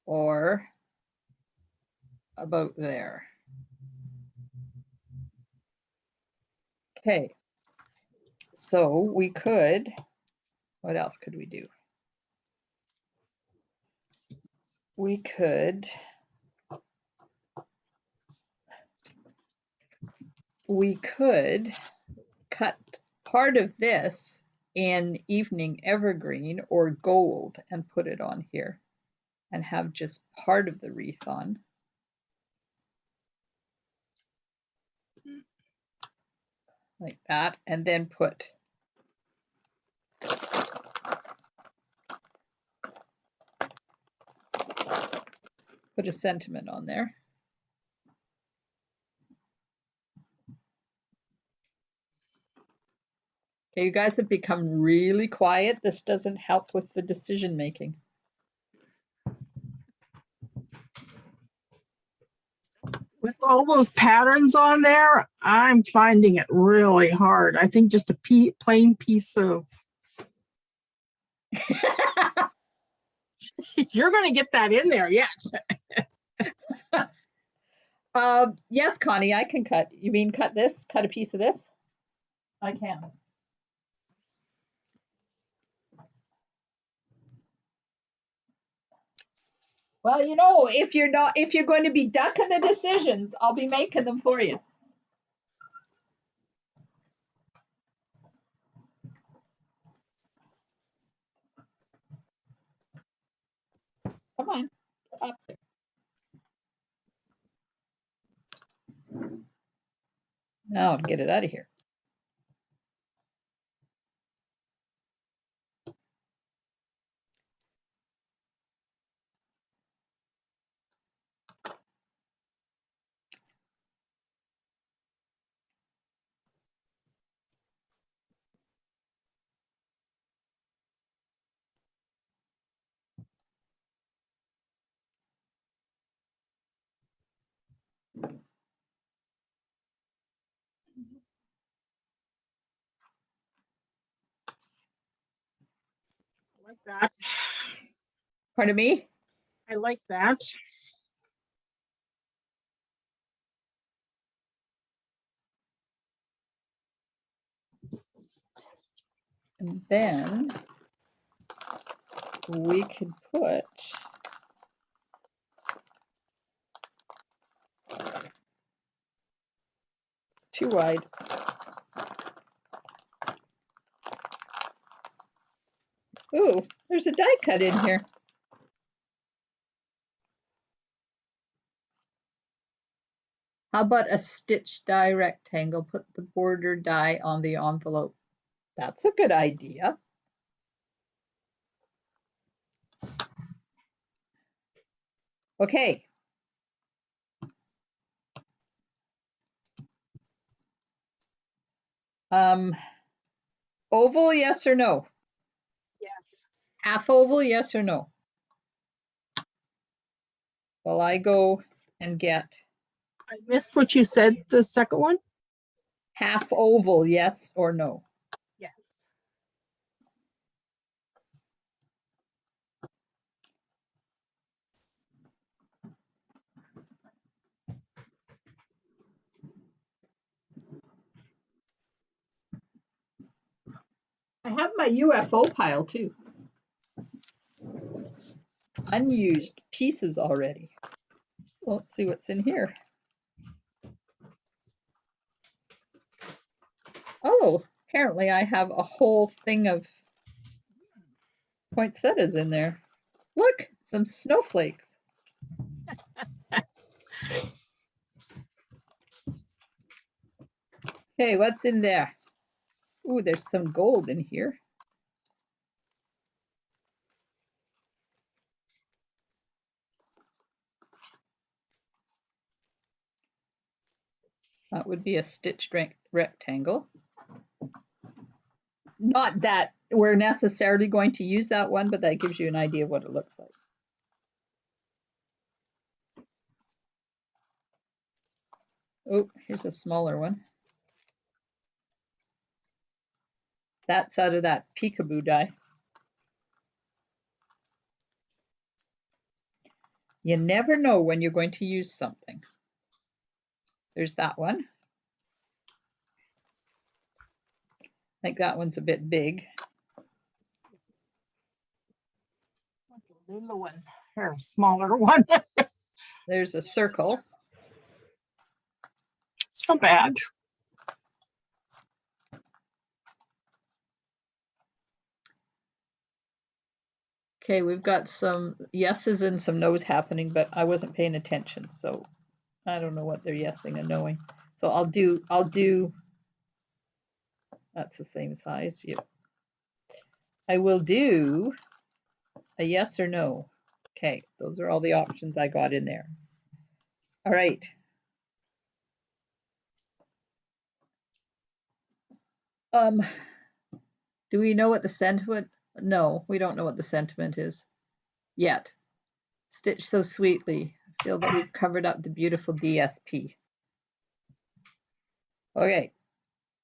[SPEAKER 1] or about there. Okay, so we could, what else could we do? We could cut part of this in Evening Evergreen or gold and put it on here and have just part of the wreath on. Like that, and then put a sentiment on there. Okay, you guys have become really quiet. This doesn't help with the decision making.
[SPEAKER 2] With all those patterns on there, I'm finding it really hard. I think just a plain piece of, you're going to get that in there, yes.
[SPEAKER 1] Yes, Connie, I can cut. You mean cut this? Cut a piece of this? I can. Well, you know, if you're going to be ducking the decisions, I'll be making them for you. Come on, up. Now get it out of here.
[SPEAKER 2] I like that.
[SPEAKER 1] Pardon me?
[SPEAKER 2] I like that.
[SPEAKER 1] And then we could put too wide. Ooh, there's a die cut in here. How about a stitch die rectangle? Put the border die on the envelope. That's a good idea. Okay. Oval, yes or no?
[SPEAKER 2] Yes.
[SPEAKER 1] Half oval, yes or no? Well, I go and get
[SPEAKER 2] I missed what you said, the second one.
[SPEAKER 1] half oval, yes or no?
[SPEAKER 2] Yes.
[SPEAKER 1] I have my UFO pile too. Unused pieces already. Well, let's see what's in here. Oh, apparently I have a whole thing of poinsettias in there. Look, some snowflakes. Okay, what's in there? Ooh, there's some gold in here. That would be a stitched rectangle. Not that we're necessarily going to use that one, but that gives you an idea of what it looks like. Oh, here's a smaller one. That's out of that peekaboo die. You never know when you're going to use something. There's that one. I think that one's a bit big.
[SPEAKER 2] Little one, or smaller one.
[SPEAKER 1] There's a circle.
[SPEAKER 2] It's not bad.
[SPEAKER 1] Okay, we've got some yeses and some nos happening, but I wasn't paying attention, so I don't know what they're yesing and knowing. So I'll do, that's the same size. Yep. I will do a yes or no. Okay, those are all the options I got in there. All right. Do we know what the sentiment? No, we don't know what the sentiment is yet. Stitch so sweetly. I feel that we've covered up the beautiful DSP. Okay,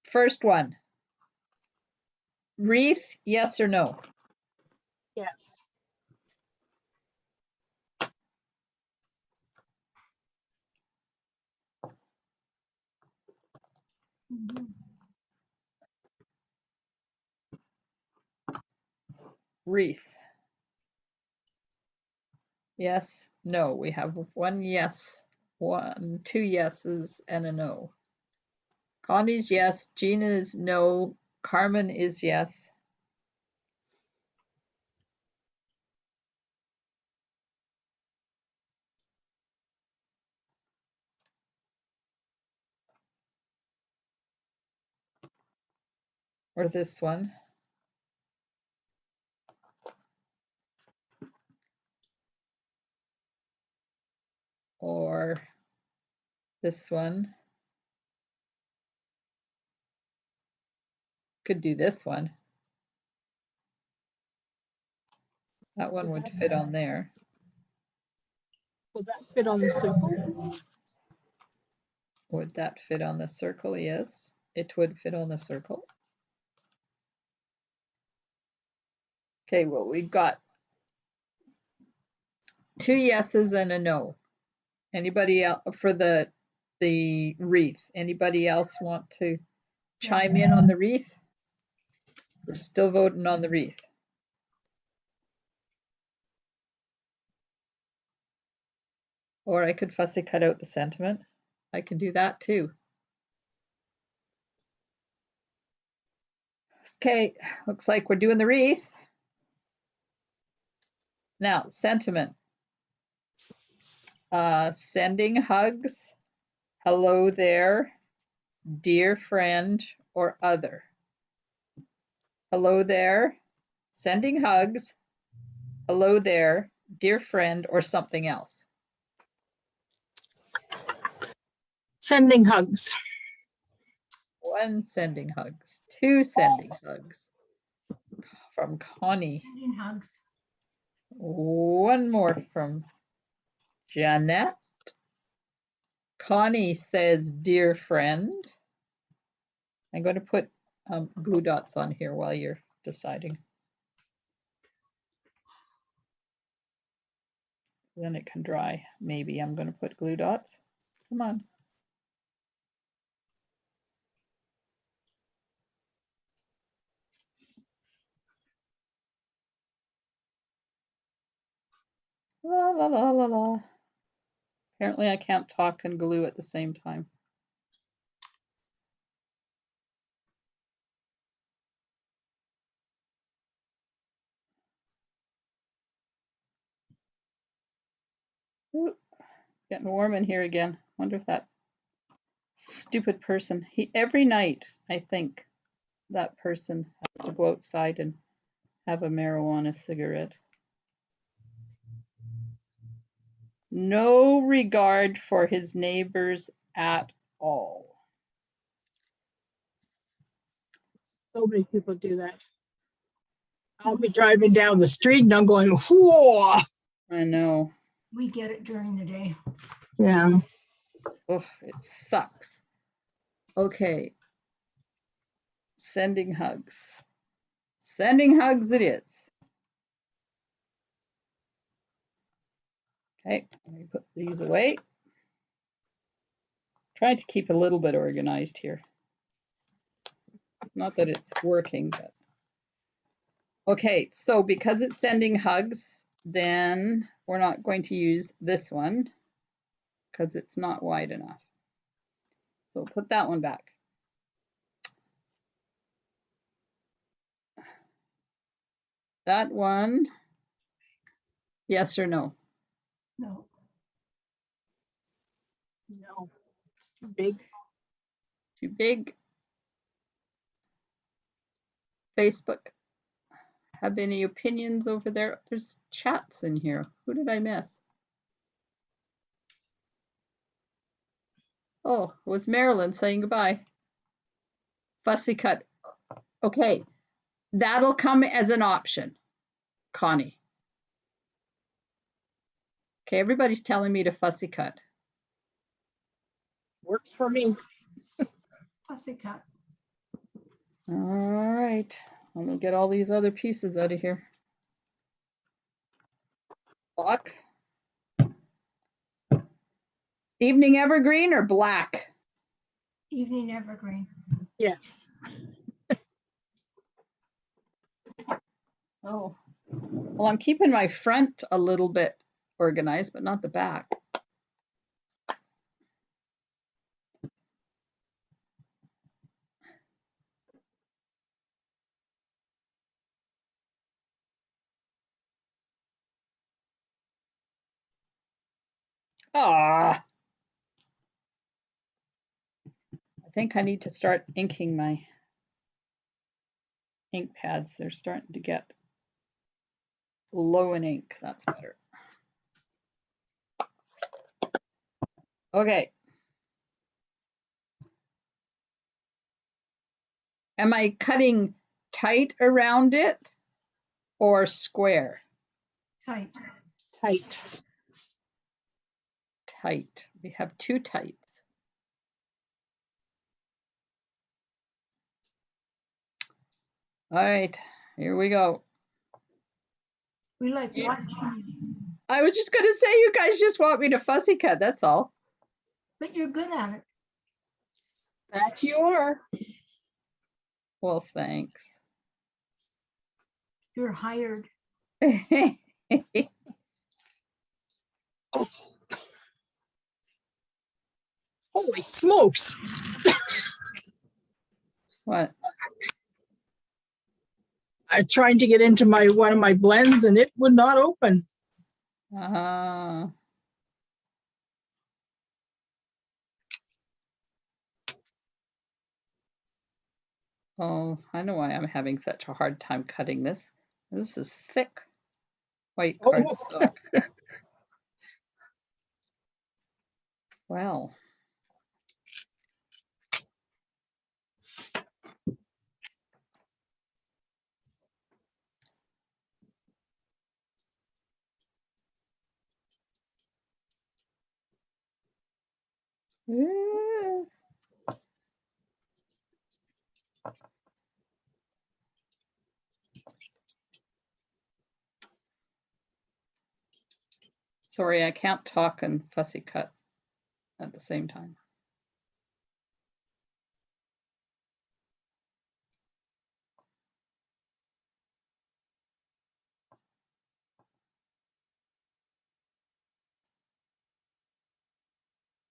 [SPEAKER 1] first one. Wreath, yes or no?
[SPEAKER 2] Yes.
[SPEAKER 1] Wreath. Yes, no. We have one yes, two yeses, and a no. Connie's yes, Gina's no, Carmen is yes. Or this one. Or this one. Could do this one. That one would fit on there.
[SPEAKER 2] Will that fit on the circle?
[SPEAKER 1] Would that fit on the circle? Yes, it would fit on the circle. Okay, well, we've got two yeses and a no. Anybody else for the wreath? Anybody else want to chime in on the wreath? We're still voting on the wreath. Or I could fussy cut out the sentiment. I can do that too. Okay, looks like we're doing the wreath. Now, sentiment. Sending hugs, hello there, dear friend, or other. Hello there, sending hugs, hello there, dear friend, or something else.
[SPEAKER 2] Sending hugs.
[SPEAKER 1] One sending hugs, two sending hugs from Connie.
[SPEAKER 3] Sending hugs.
[SPEAKER 1] One more from Jeanette. Connie says, dear friend. I'm going to put glue dots on here while you're deciding. Then it can dry. Maybe I'm going to put glue dots. Come on. La la la la la. Apparently I can't talk and glue at the same time. Ooh, it's getting warm in here again. Wonder if that stupid person, every night I think that person has to go outside and have a marijuana cigarette. No regard for his neighbors at all.
[SPEAKER 2] So many people do that. I'll be driving down the street and I'm going, whoa.
[SPEAKER 1] I know.
[SPEAKER 3] We get it during the day.
[SPEAKER 2] Yeah.
[SPEAKER 1] Oof, it sucks. Okay. Sending hugs. Sending hugs it is. Okay, let me put these away. Trying to keep a little bit organized here. Not that it's working, but. Okay, so because it's sending hugs, then we're not going to use this one because it's not wide enough. So put that one back. That one, yes or no?
[SPEAKER 3] No.
[SPEAKER 2] No, it's too big.
[SPEAKER 1] Too big. Facebook. Have any opinions over there? There's chats in here. Who did I miss? Oh, it was Marilyn saying goodbye. Fussy cut. Okay, that'll come as an option, Connie. Okay, everybody's telling me to fussy cut.
[SPEAKER 2] Works for me.
[SPEAKER 3] Fussy cut.
[SPEAKER 1] All right, let me get all these other pieces out of here. Block. Evening Evergreen or black?
[SPEAKER 3] Evening Evergreen.
[SPEAKER 2] Yes.
[SPEAKER 1] Oh, well, I'm keeping my front a little bit organized, but not the back. Ah, I think I need to start inking my ink pads. They're starting to get low in ink. That's better. Okay. Am I cutting tight around it or square?
[SPEAKER 3] Tight.
[SPEAKER 2] Tight.
[SPEAKER 1] Tight. We have two tights. All right, here we go.
[SPEAKER 3] We like
[SPEAKER 1] Yeah.
[SPEAKER 3] watching,
[SPEAKER 1] I was just gonna say, you guys just want me to fussy cut, that's all.
[SPEAKER 3] but you're good at it.
[SPEAKER 2] That you are.
[SPEAKER 1] Well, thanks.
[SPEAKER 3] You're hired.
[SPEAKER 2] Holy smokes.
[SPEAKER 1] What?
[SPEAKER 2] I tried to get into one of my blends and it would not open.
[SPEAKER 1] Oh, I know why I'm having such a hard time cutting this. This is thick white
[SPEAKER 2] Oh.
[SPEAKER 1] cardstock. Well. Yeah. Sorry, I can't talk and fussy cut at the same time.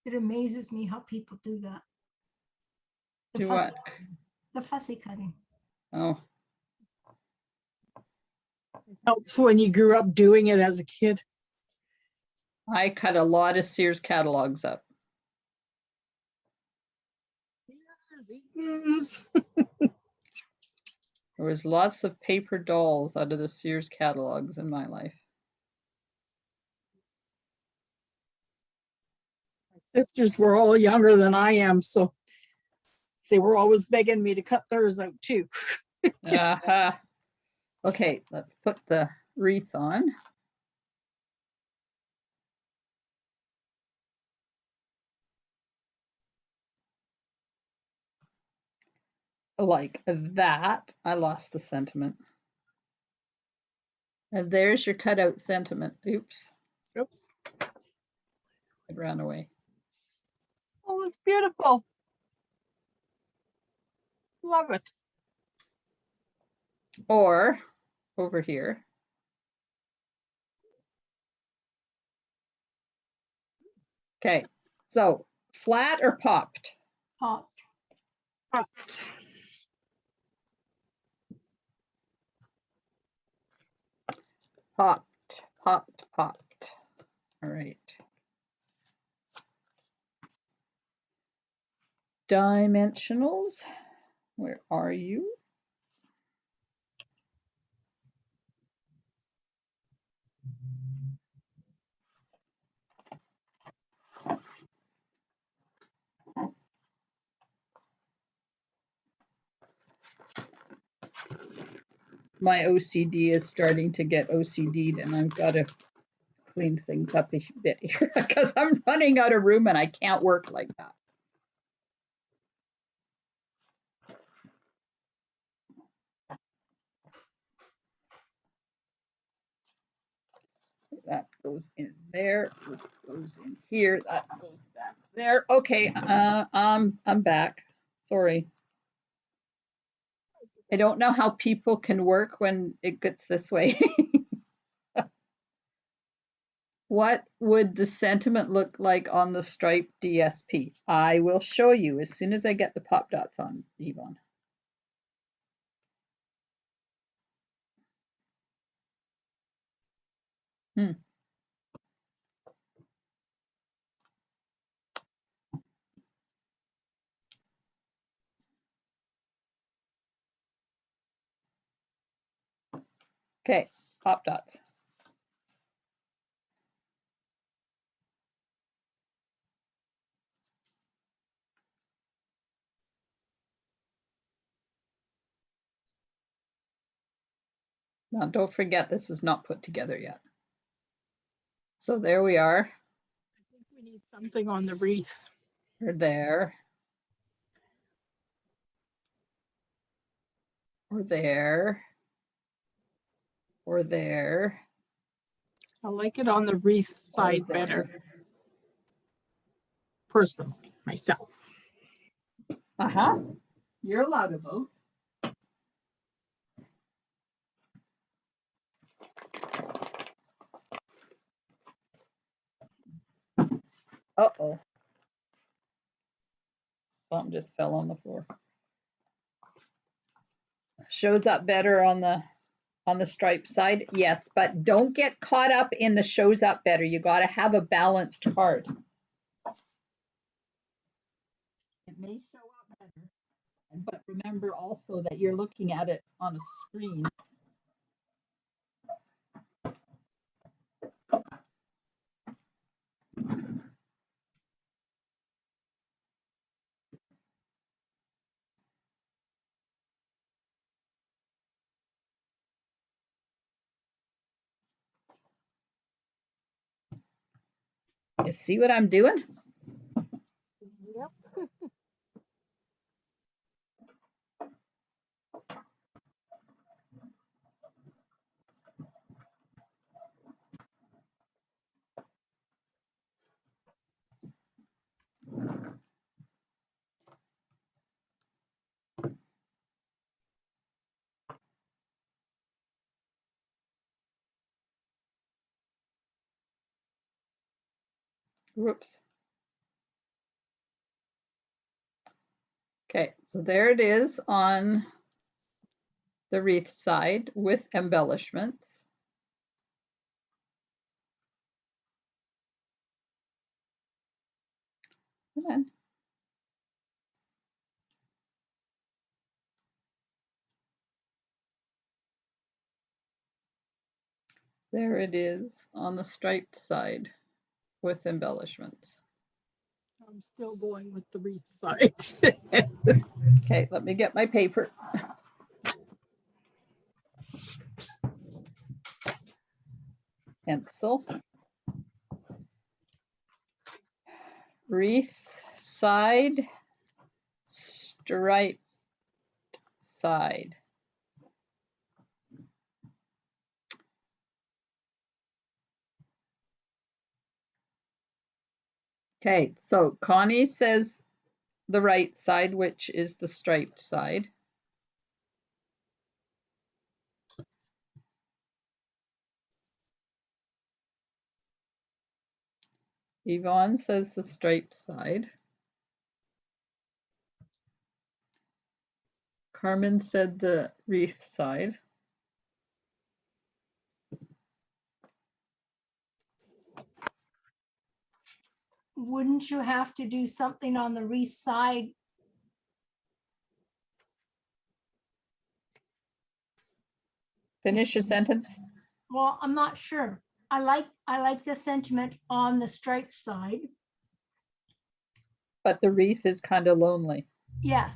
[SPEAKER 3] It amazes me how people do that. The
[SPEAKER 1] Do
[SPEAKER 3] fussy-
[SPEAKER 1] what?
[SPEAKER 3] The fussy cutting.
[SPEAKER 1] Oh,
[SPEAKER 2] Helps when you grew up doing it as a kid.
[SPEAKER 1] I cut a lot of Sears catalogs up. There was lots of paper dolls out of the Sears catalogs in my life.
[SPEAKER 2] My sisters were all younger than I am, so they were always begging me to cut theirs out too.
[SPEAKER 1] Aha. Okay, let's put the wreath on. like that. I lost the sentiment. And there's your cutout sentiment. Oops,
[SPEAKER 2] Oops.
[SPEAKER 1] it ran away.
[SPEAKER 2] Oh, it's beautiful. Love it.
[SPEAKER 1] Or over here. Okay, so flat or popped?
[SPEAKER 3] Popped.
[SPEAKER 2] Popped.
[SPEAKER 1] Popped, popped, popped. All right. Dimensionals, where are you? My OCD is starting to get OCD'd and I've got to clean things up a bit here because I'm running out of room and I can't work like that. That goes in there, this goes in here, that goes back there. Okay, I'm back. Sorry. I don't know how people can work when it gets this way. What would the sentiment look like on the striped DSP? I will show you as soon as I get the pop dots on, Yvonne. Okay, pop dots. Now don't forget this is not put together yet. So there we are.
[SPEAKER 2] I think we need something on the wreath.
[SPEAKER 1] We're there. We're there. We're there.
[SPEAKER 2] I like it on the wreath side
[SPEAKER 1] We're
[SPEAKER 2] better.
[SPEAKER 1] there.
[SPEAKER 2] Personally, myself.
[SPEAKER 1] Uh-huh. You're allowed to vote. Uh-oh. Something just fell on the floor. Shows up better on the striped side. Yes, but don't get caught up in the shows up better. You got to have a balanced card. It may show up better, but remember also that you're looking at it on a screen. You see what I'm doing?
[SPEAKER 2] Yep.
[SPEAKER 1] Whoops. Okay, so there it is on the wreath side with embellishments. Come on. There it is on the striped side with embellishments.
[SPEAKER 2] I'm still going with the wreath side.
[SPEAKER 1] Okay, let me get my paper. Pencil. Wreath side, striped side. Okay, so Connie says the right side, which is the striped side. Yvonne says the striped side. Carmen said the wreath side.
[SPEAKER 3] Wouldn't you have to do something on the wreath side?
[SPEAKER 1] Finish your sentence.
[SPEAKER 3] Well, I'm not sure. I like the sentiment on the striped side.
[SPEAKER 1] But the wreath is kind of lonely.
[SPEAKER 3] Yes.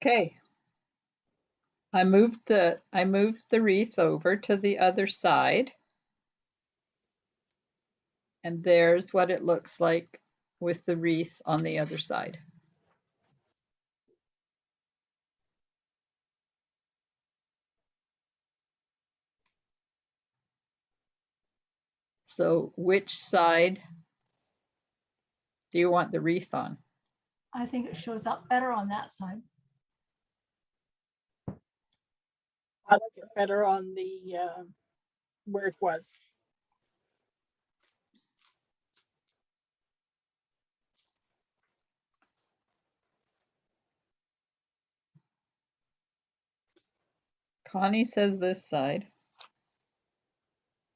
[SPEAKER 1] Okay. I moved the wreath over to the other side. And there's what it looks like with the wreath on the other side. So which side do you want the wreath on?
[SPEAKER 3] I think it shows up better on that side.
[SPEAKER 2] I like it better on the where it was.
[SPEAKER 1] Connie says this side.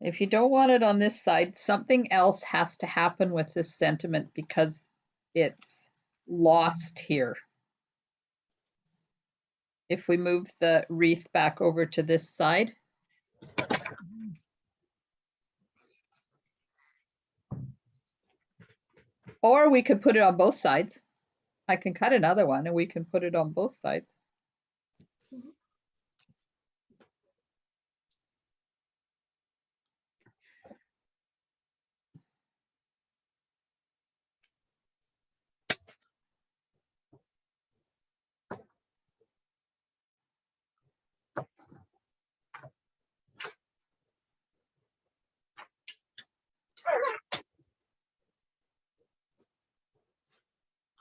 [SPEAKER 1] If you don't want it on this side, something else has to happen with this sentiment because it's lost here. If we move the wreath back over to this side. Or we could put it on both sides. I can cut another one and we can put it on both sides.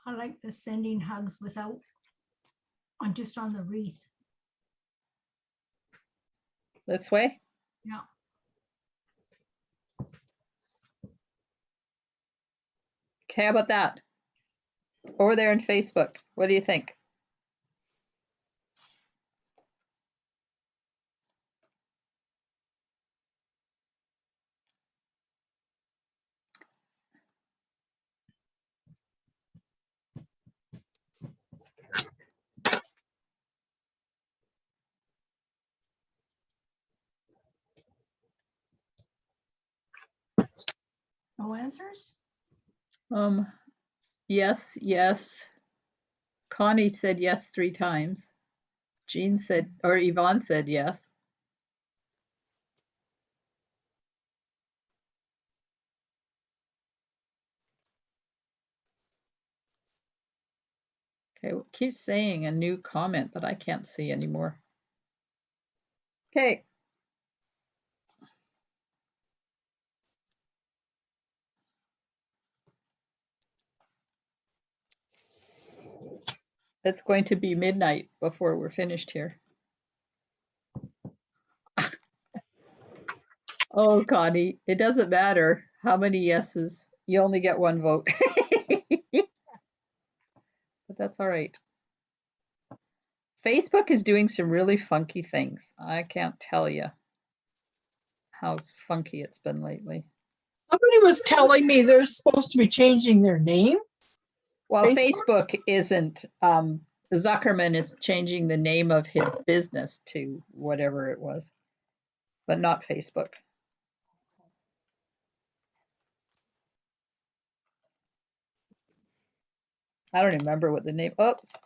[SPEAKER 3] I like the sending hugs without, on just on the wreath.
[SPEAKER 1] This way?
[SPEAKER 3] Yeah.
[SPEAKER 1] Okay, how about that? Over there in Facebook, what do you think?
[SPEAKER 3] No answers?
[SPEAKER 1] Yes, yes. Connie said yes 3 times. Jean said, or Yvonne said yes. Okay, well, keep saying a new comment, but I can't see anymore. Okay. It's going to be midnight before we're finished here. Oh, Connie, it doesn't matter how many yeses. You only get 1 vote. but that's all right. Facebook is doing some really funky things. I can't tell you how funky it's been lately.
[SPEAKER 2] Somebody was telling me they're supposed to be changing their name.
[SPEAKER 1] Well,
[SPEAKER 2] Facebook?
[SPEAKER 1] Facebook isn't. Zuckerman is changing the name of his business to whatever it was, but not Facebook. I don't even remember what the name. Oops. It's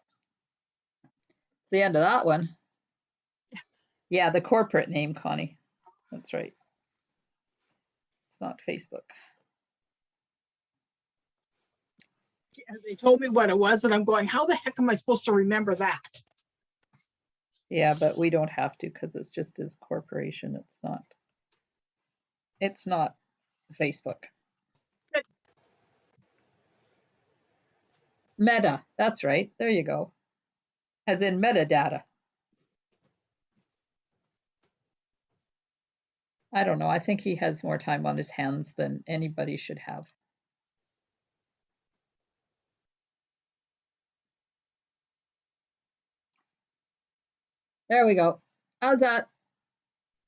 [SPEAKER 1] the end of that one. Yeah, the corporate name, Connie. That's right. It's not Facebook.
[SPEAKER 2] And they told me what it was, and I'm going, how the heck am I supposed to remember that?
[SPEAKER 1] Yeah, but we don't have to because it's just his corporation. It's not Facebook.
[SPEAKER 2] Good.
[SPEAKER 1] Meta, that's right. There you go. As in metadata. I don't know. I think he has more time on his hands than anybody should have. There we go. How's that?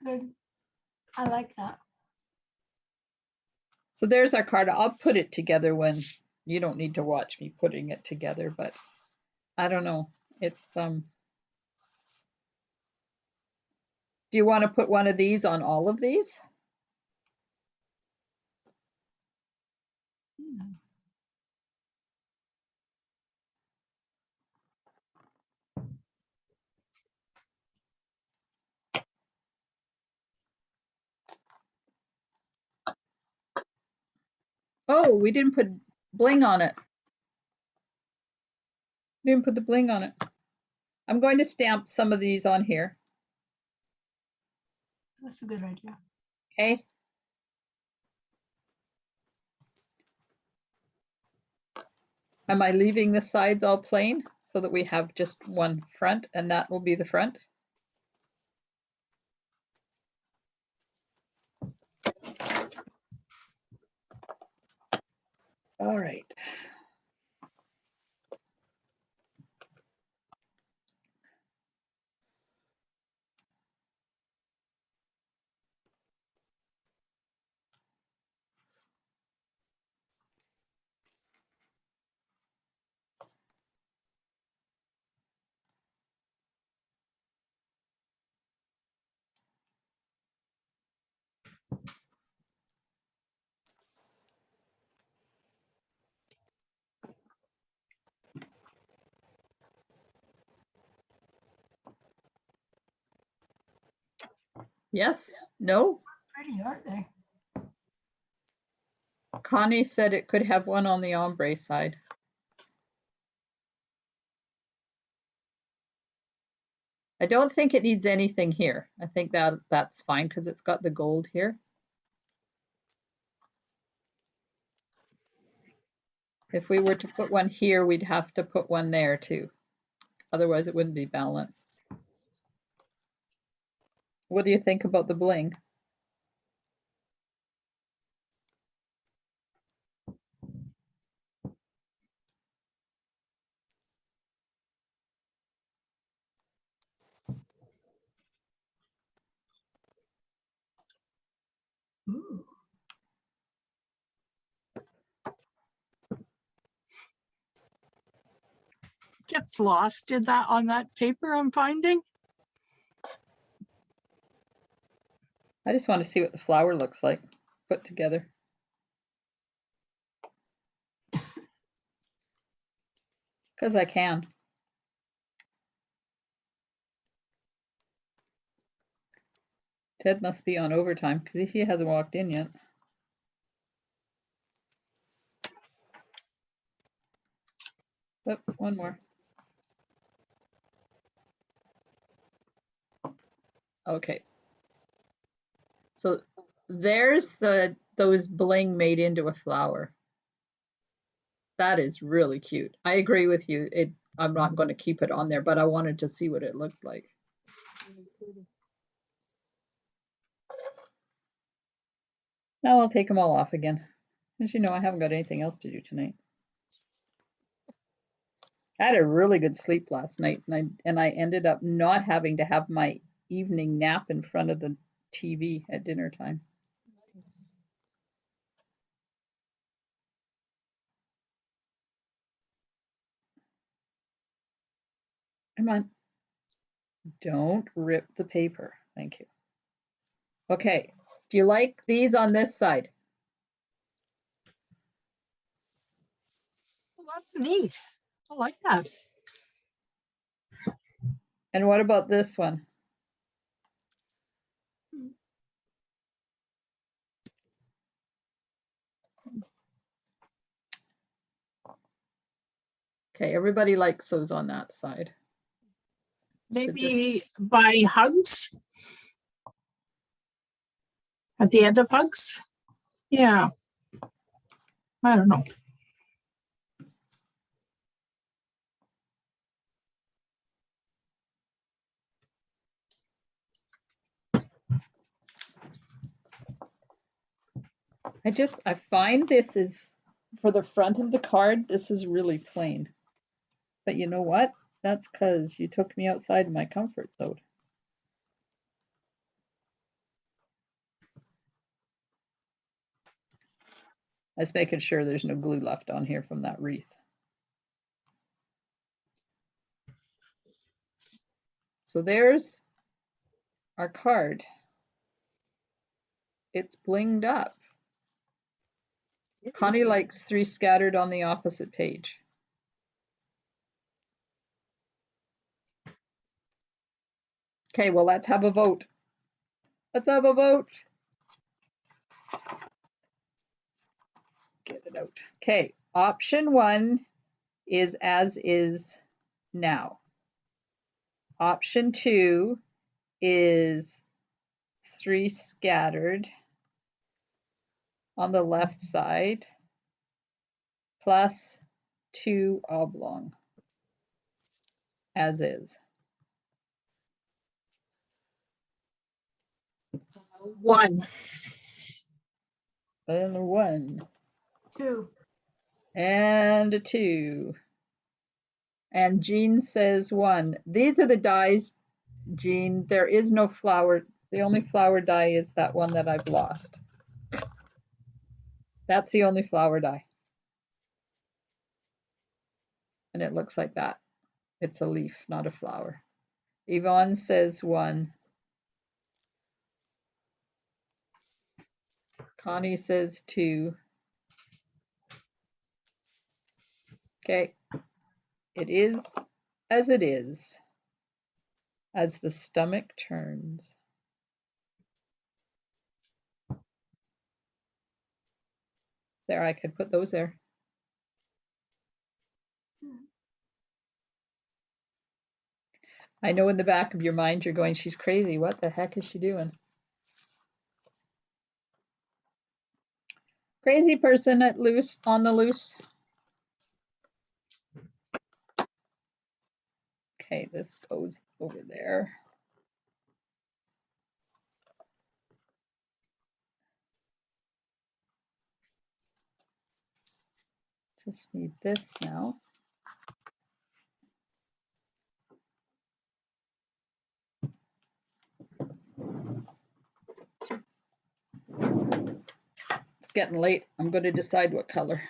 [SPEAKER 3] Good. I like that.
[SPEAKER 1] So there's our card. I'll put it together when you don't need to watch me putting it together, but I don't know. It's do you want to put one of these on all of these? Oh, we didn't put bling on it. We didn't put the bling on it. I'm going to stamp some of these on here.
[SPEAKER 3] That's a good idea.
[SPEAKER 1] Okay. Am I leaving the sides all plain so that we have just one front and that will be the front? All right. Yes? No?
[SPEAKER 3] Pretty, aren't they?
[SPEAKER 1] Connie said it could have one on the ombre side. I don't think it needs anything here. I think that's fine because it's got the gold here. If we were to put one here, we'd have to put one there too. Otherwise it wouldn't be balanced. What do you think about the bling?
[SPEAKER 3] Ooh.
[SPEAKER 2] Gets lost in that on that paper I'm finding.
[SPEAKER 1] I just want to see what the flower looks like put together. Because I can. Ted must be on overtime because he hasn't walked in yet. Oops, one more. Okay. So there's those bling made into a flower. That is really cute. I agree with you. I'm not going to keep it on there, but I wanted to see what it looked like. Now I'll take them all off again. As you know, I haven't got anything else to do tonight. I had a really good sleep last night, and I ended up not having to have my evening nap in front of the TV at dinner time. Come on. Don't rip the paper. Thank you. Okay. Do you like these on this side?
[SPEAKER 2] Well, that's neat. I like that.
[SPEAKER 1] And what about this one? Okay, everybody likes those on that side. So just,
[SPEAKER 2] Maybe by hugs at the end of hugs. Yeah. I don't know.
[SPEAKER 1] I find this is, for the front of the card, this is really plain. But you know what? That's because you took me outside my comfort zone. I was making sure there's no glue left on here from that wreath. So there's our card. It's blinged up. Connie likes 3 scattered on the opposite page. Okay, well, let's have a vote. Let's have a vote. Get it out. Okay, option 1 is as is now. Option 2 is 3 scattered on the left side plus 2 oblong, as is.
[SPEAKER 2] 1.
[SPEAKER 1] And a 1.
[SPEAKER 3] 2.
[SPEAKER 1] And a 2. And Jean says 1. These are the dies, Jean. There is no flower. The only flower die is that one that I've lost. That's the only flower die. And it looks like that. It's a leaf, not a flower. Yvonne says 1. Connie says 2. Okay. It is as it is, as the stomach turns. There, I could put those there. I know in the back of your mind you're going, she's crazy. What the heck is she doing? Crazy person at loose, on the loose. Okay, this goes over there. Just need this now. It's getting late. I'm going to decide what color.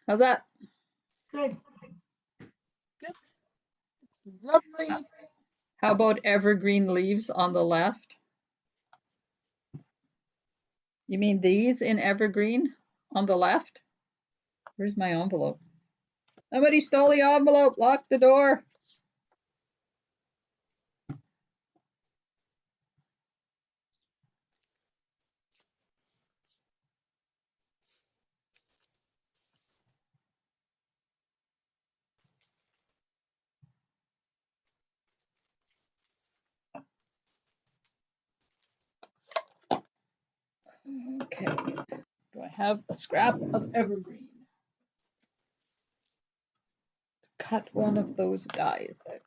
[SPEAKER 1] How's that?
[SPEAKER 3] Good.
[SPEAKER 2] Lovely.
[SPEAKER 1] How about evergreen leaves on the left? You mean these in evergreen on the left? Where's my envelope? Somebody stole the envelope. Lock the door. Okay. Do I have a scrap of evergreen? Cut one of those dies out.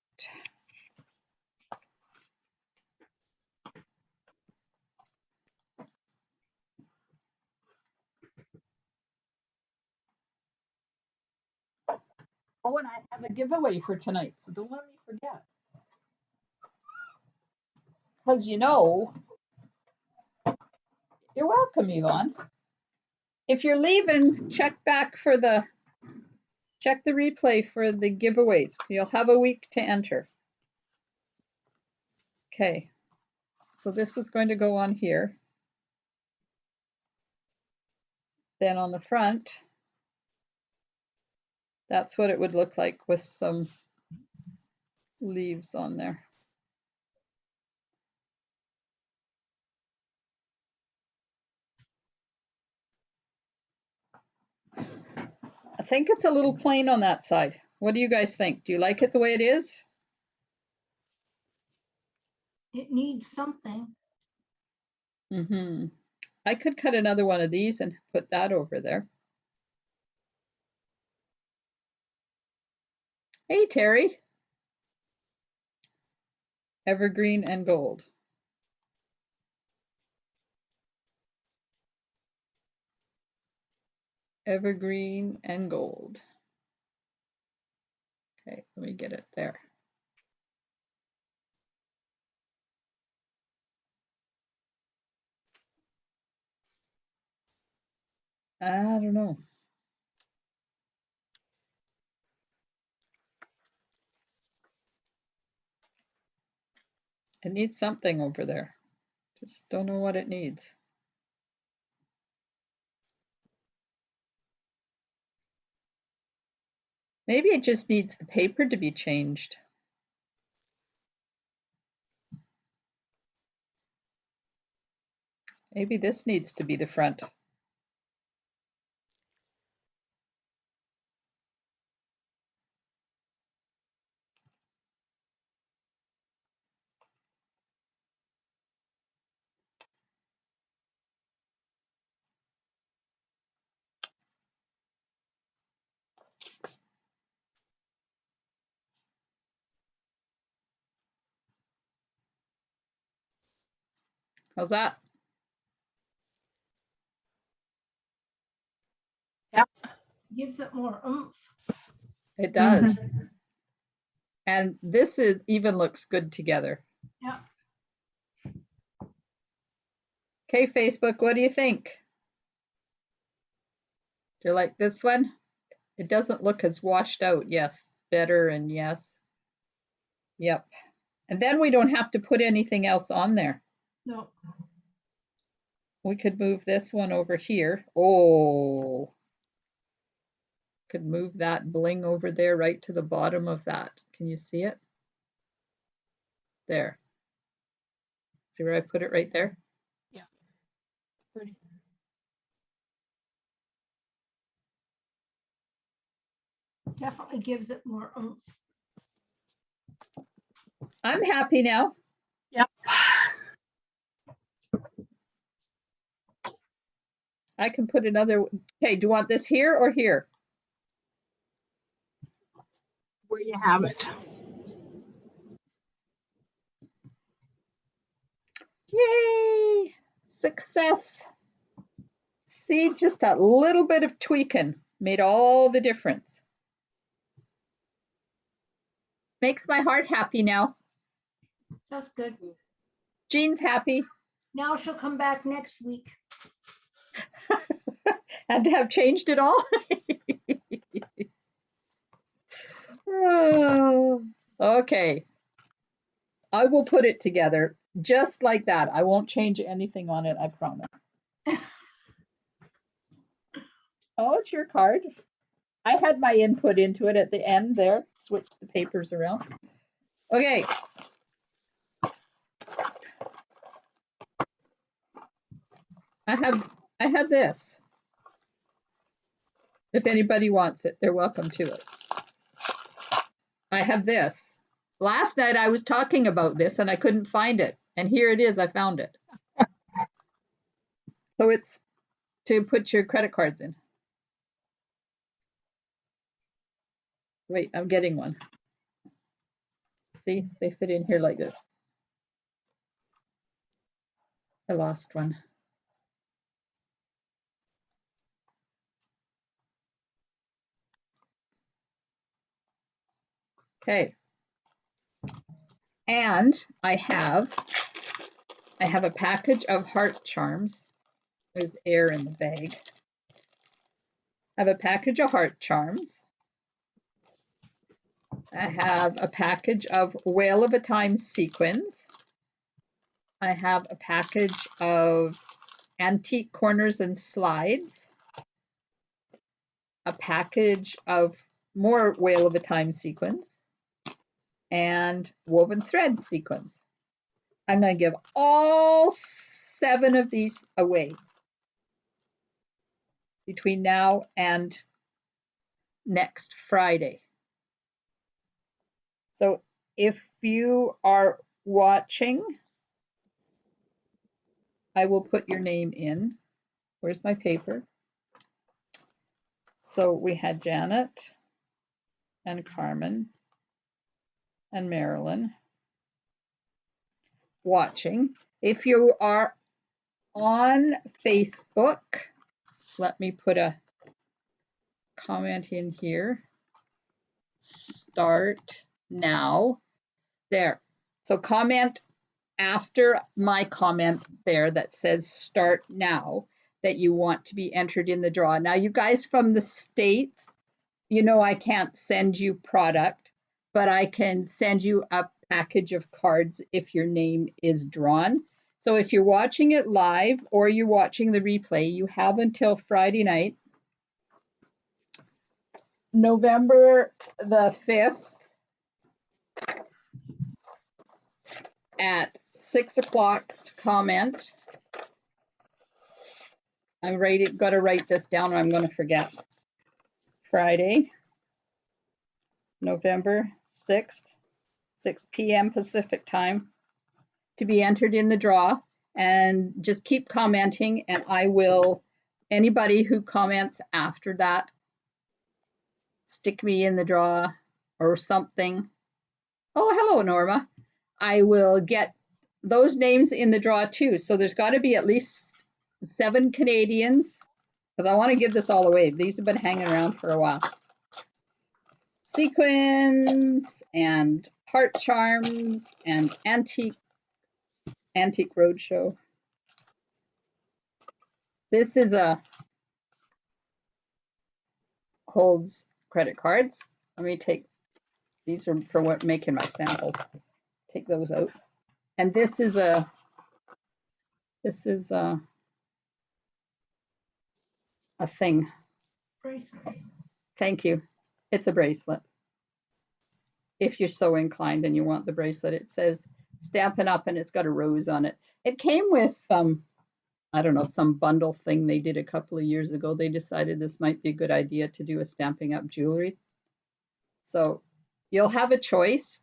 [SPEAKER 1] giveaway for tonight, so don't let me forget. Because you know, you're welcome, Yvonne. If you're leaving, check the replay for the giveaways. You'll have a week to enter. Okay, so this is going to go on here. Then on the front, that's what it would look like with some leaves on there. I think it's a little plain on that side. What do you guys think? Do you like it the way it is?
[SPEAKER 3] It needs something.
[SPEAKER 1] Mm-hmm. I could cut another one of these and put that over there. Hey, Terry. Evergreen and gold. Evergreen and gold. Okay, let me get it there. I don't know. It needs something over there. Just don't know what it needs. Maybe it just needs the paper to be changed. Maybe this needs to be the front. How's that?
[SPEAKER 2] Yep.
[SPEAKER 3] Gives it more oomph.
[SPEAKER 1] It does. And this even looks good together.
[SPEAKER 3] Yeah.
[SPEAKER 1] Okay, Facebook, what do you think? Do you like this one? It doesn't look as washed out. Yes, better and yes. Yep. And then we don't have to put anything else on there.
[SPEAKER 3] No.
[SPEAKER 1] We could move this one over here. Oh, could move that bling over there right to the bottom of that. Can you see it? There. See where I put it right there?
[SPEAKER 2] Yeah. Pretty.
[SPEAKER 3] Definitely gives it more oomph.
[SPEAKER 1] I'm happy now.
[SPEAKER 2] Yep.
[SPEAKER 1] I can put another. Okay, do you want this here or here?
[SPEAKER 2] Where you have it.
[SPEAKER 1] Yay! Success. See, just a little bit of tweaking made all the difference. Makes my heart happy now.
[SPEAKER 3] That's good.
[SPEAKER 1] Jean's happy.
[SPEAKER 3] Now she'll come back next week.
[SPEAKER 1] And to have changed it all. Oh, okay. I will put it together just like that. I won't change anything on it, I promise. Oh, it's your card. I had my input into it at the end there. Switch the papers around. Okay. I have this. If anybody wants it, they're welcome to it. I have this. Last night I was talking about this and I couldn't find it. And here it is, I found it. So it's to put your credit cards in. Wait, I'm getting one. See, they fit in here like this. I lost one. Okay. And I have a package of heart charms. There's air in the bag. I have a package of heart charms. I have a package of Whale of a Time sequins. I have a package of antique corners and slides. A package of more Whale of a Time sequins. And woven thread sequins. I'm going to give all 7 of these away between now and next Friday. So if you are watching, I will put your name in. Where's my paper? So we had Janet and Carmen and Marilyn watching. If you are on Facebook, so let me put a comment in here. Start now. There. So comment after my comment there that says start now that you want to be entered in the draw. Now, you guys from the States, you know I can't send you product, but I can send you a package of cards if your name is drawn. So if you're watching it live or you're watching the replay, you have until Friday night, November the 5th at 6 o'clock to comment. I'm got to write this down or I'm going to forget. Friday, November 6th, 6 p.m. Pacific time to be entered in the draw, and just keep commenting and I will, anybody who comments after that, stick me in the draw or something. Oh, hello, Norma. I will get those names in the draw too. So there's got to be at least 7 Canadians because I want to give this all away. These have been hanging around for a while. Sequins and heart charms and antique roadshow. This is holds credit cards. Let me take, these are for what making my samples. Take those out. And this is a thing.
[SPEAKER 3] Bracelet.
[SPEAKER 1] Thank you. It's a bracelet. If you're so inclined and you want the bracelet, it says Stampin' Up and it's got a rose on it. It came with, I don't know, some bundle thing they did a couple of years ago. They decided this might be a good idea to do a Stampin' Up jewelry. So you'll have a choice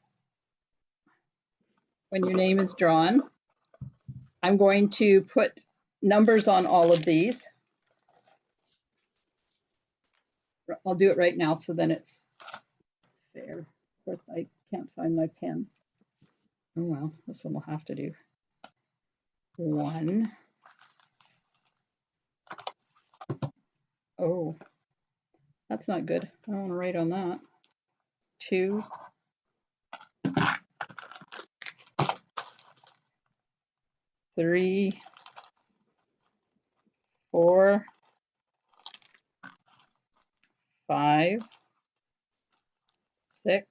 [SPEAKER 1] when your name is drawn. I'm going to put numbers on all of these. I'll do it right now so then it's fair. Of course, I can't find my pen. Oh well, this one will have to do. 1. Oh, that's not good. I don't want to write on that. 2. 3. 4. 5. 6.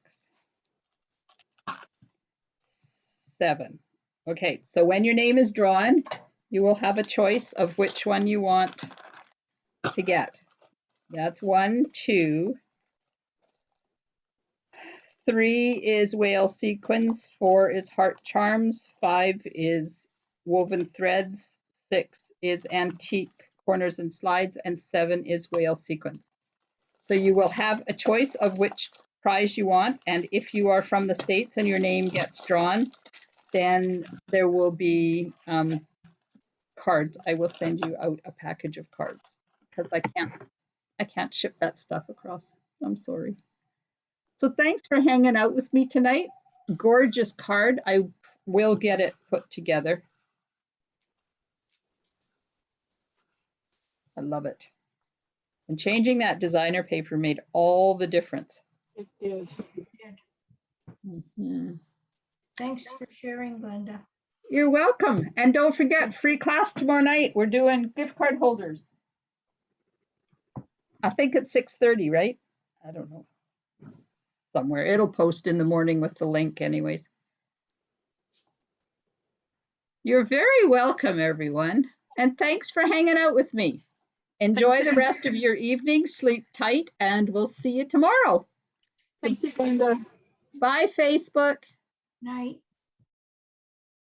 [SPEAKER 1] 7. Okay, so when your name is drawn, you will have a choice of which one you want to get. That's 1, 2. 3 is whale sequins, 4 is heart charms, 5 is woven threads, 6 is antique corners and slides, and 7 is whale sequins. So you will have a choice of which prize you want, and if you are from the States and your name gets drawn, then there will be cards. I will send you out a package of cards because I can't ship that stuff across. I'm sorry. So thanks for hanging out with me tonight. Gorgeous card. I will get it put together. I love it. And changing that designer paper made all the difference.
[SPEAKER 2] It did.
[SPEAKER 1] Mhm.
[SPEAKER 3] Thanks for sharing, Glenda.
[SPEAKER 1] You're welcome. And don't forget, free class tomorrow night. We're doing gift card holders. I think it's 6:30, right? I don't know. Somewhere. It'll post in the morning with the link anyways. You're very welcome, everyone. And thanks for hanging out with me. Enjoy the rest of your evening. Sleep tight, and we'll see you tomorrow.
[SPEAKER 2] Thank you, Glenda.
[SPEAKER 1] Bye, Facebook.
[SPEAKER 3] Night.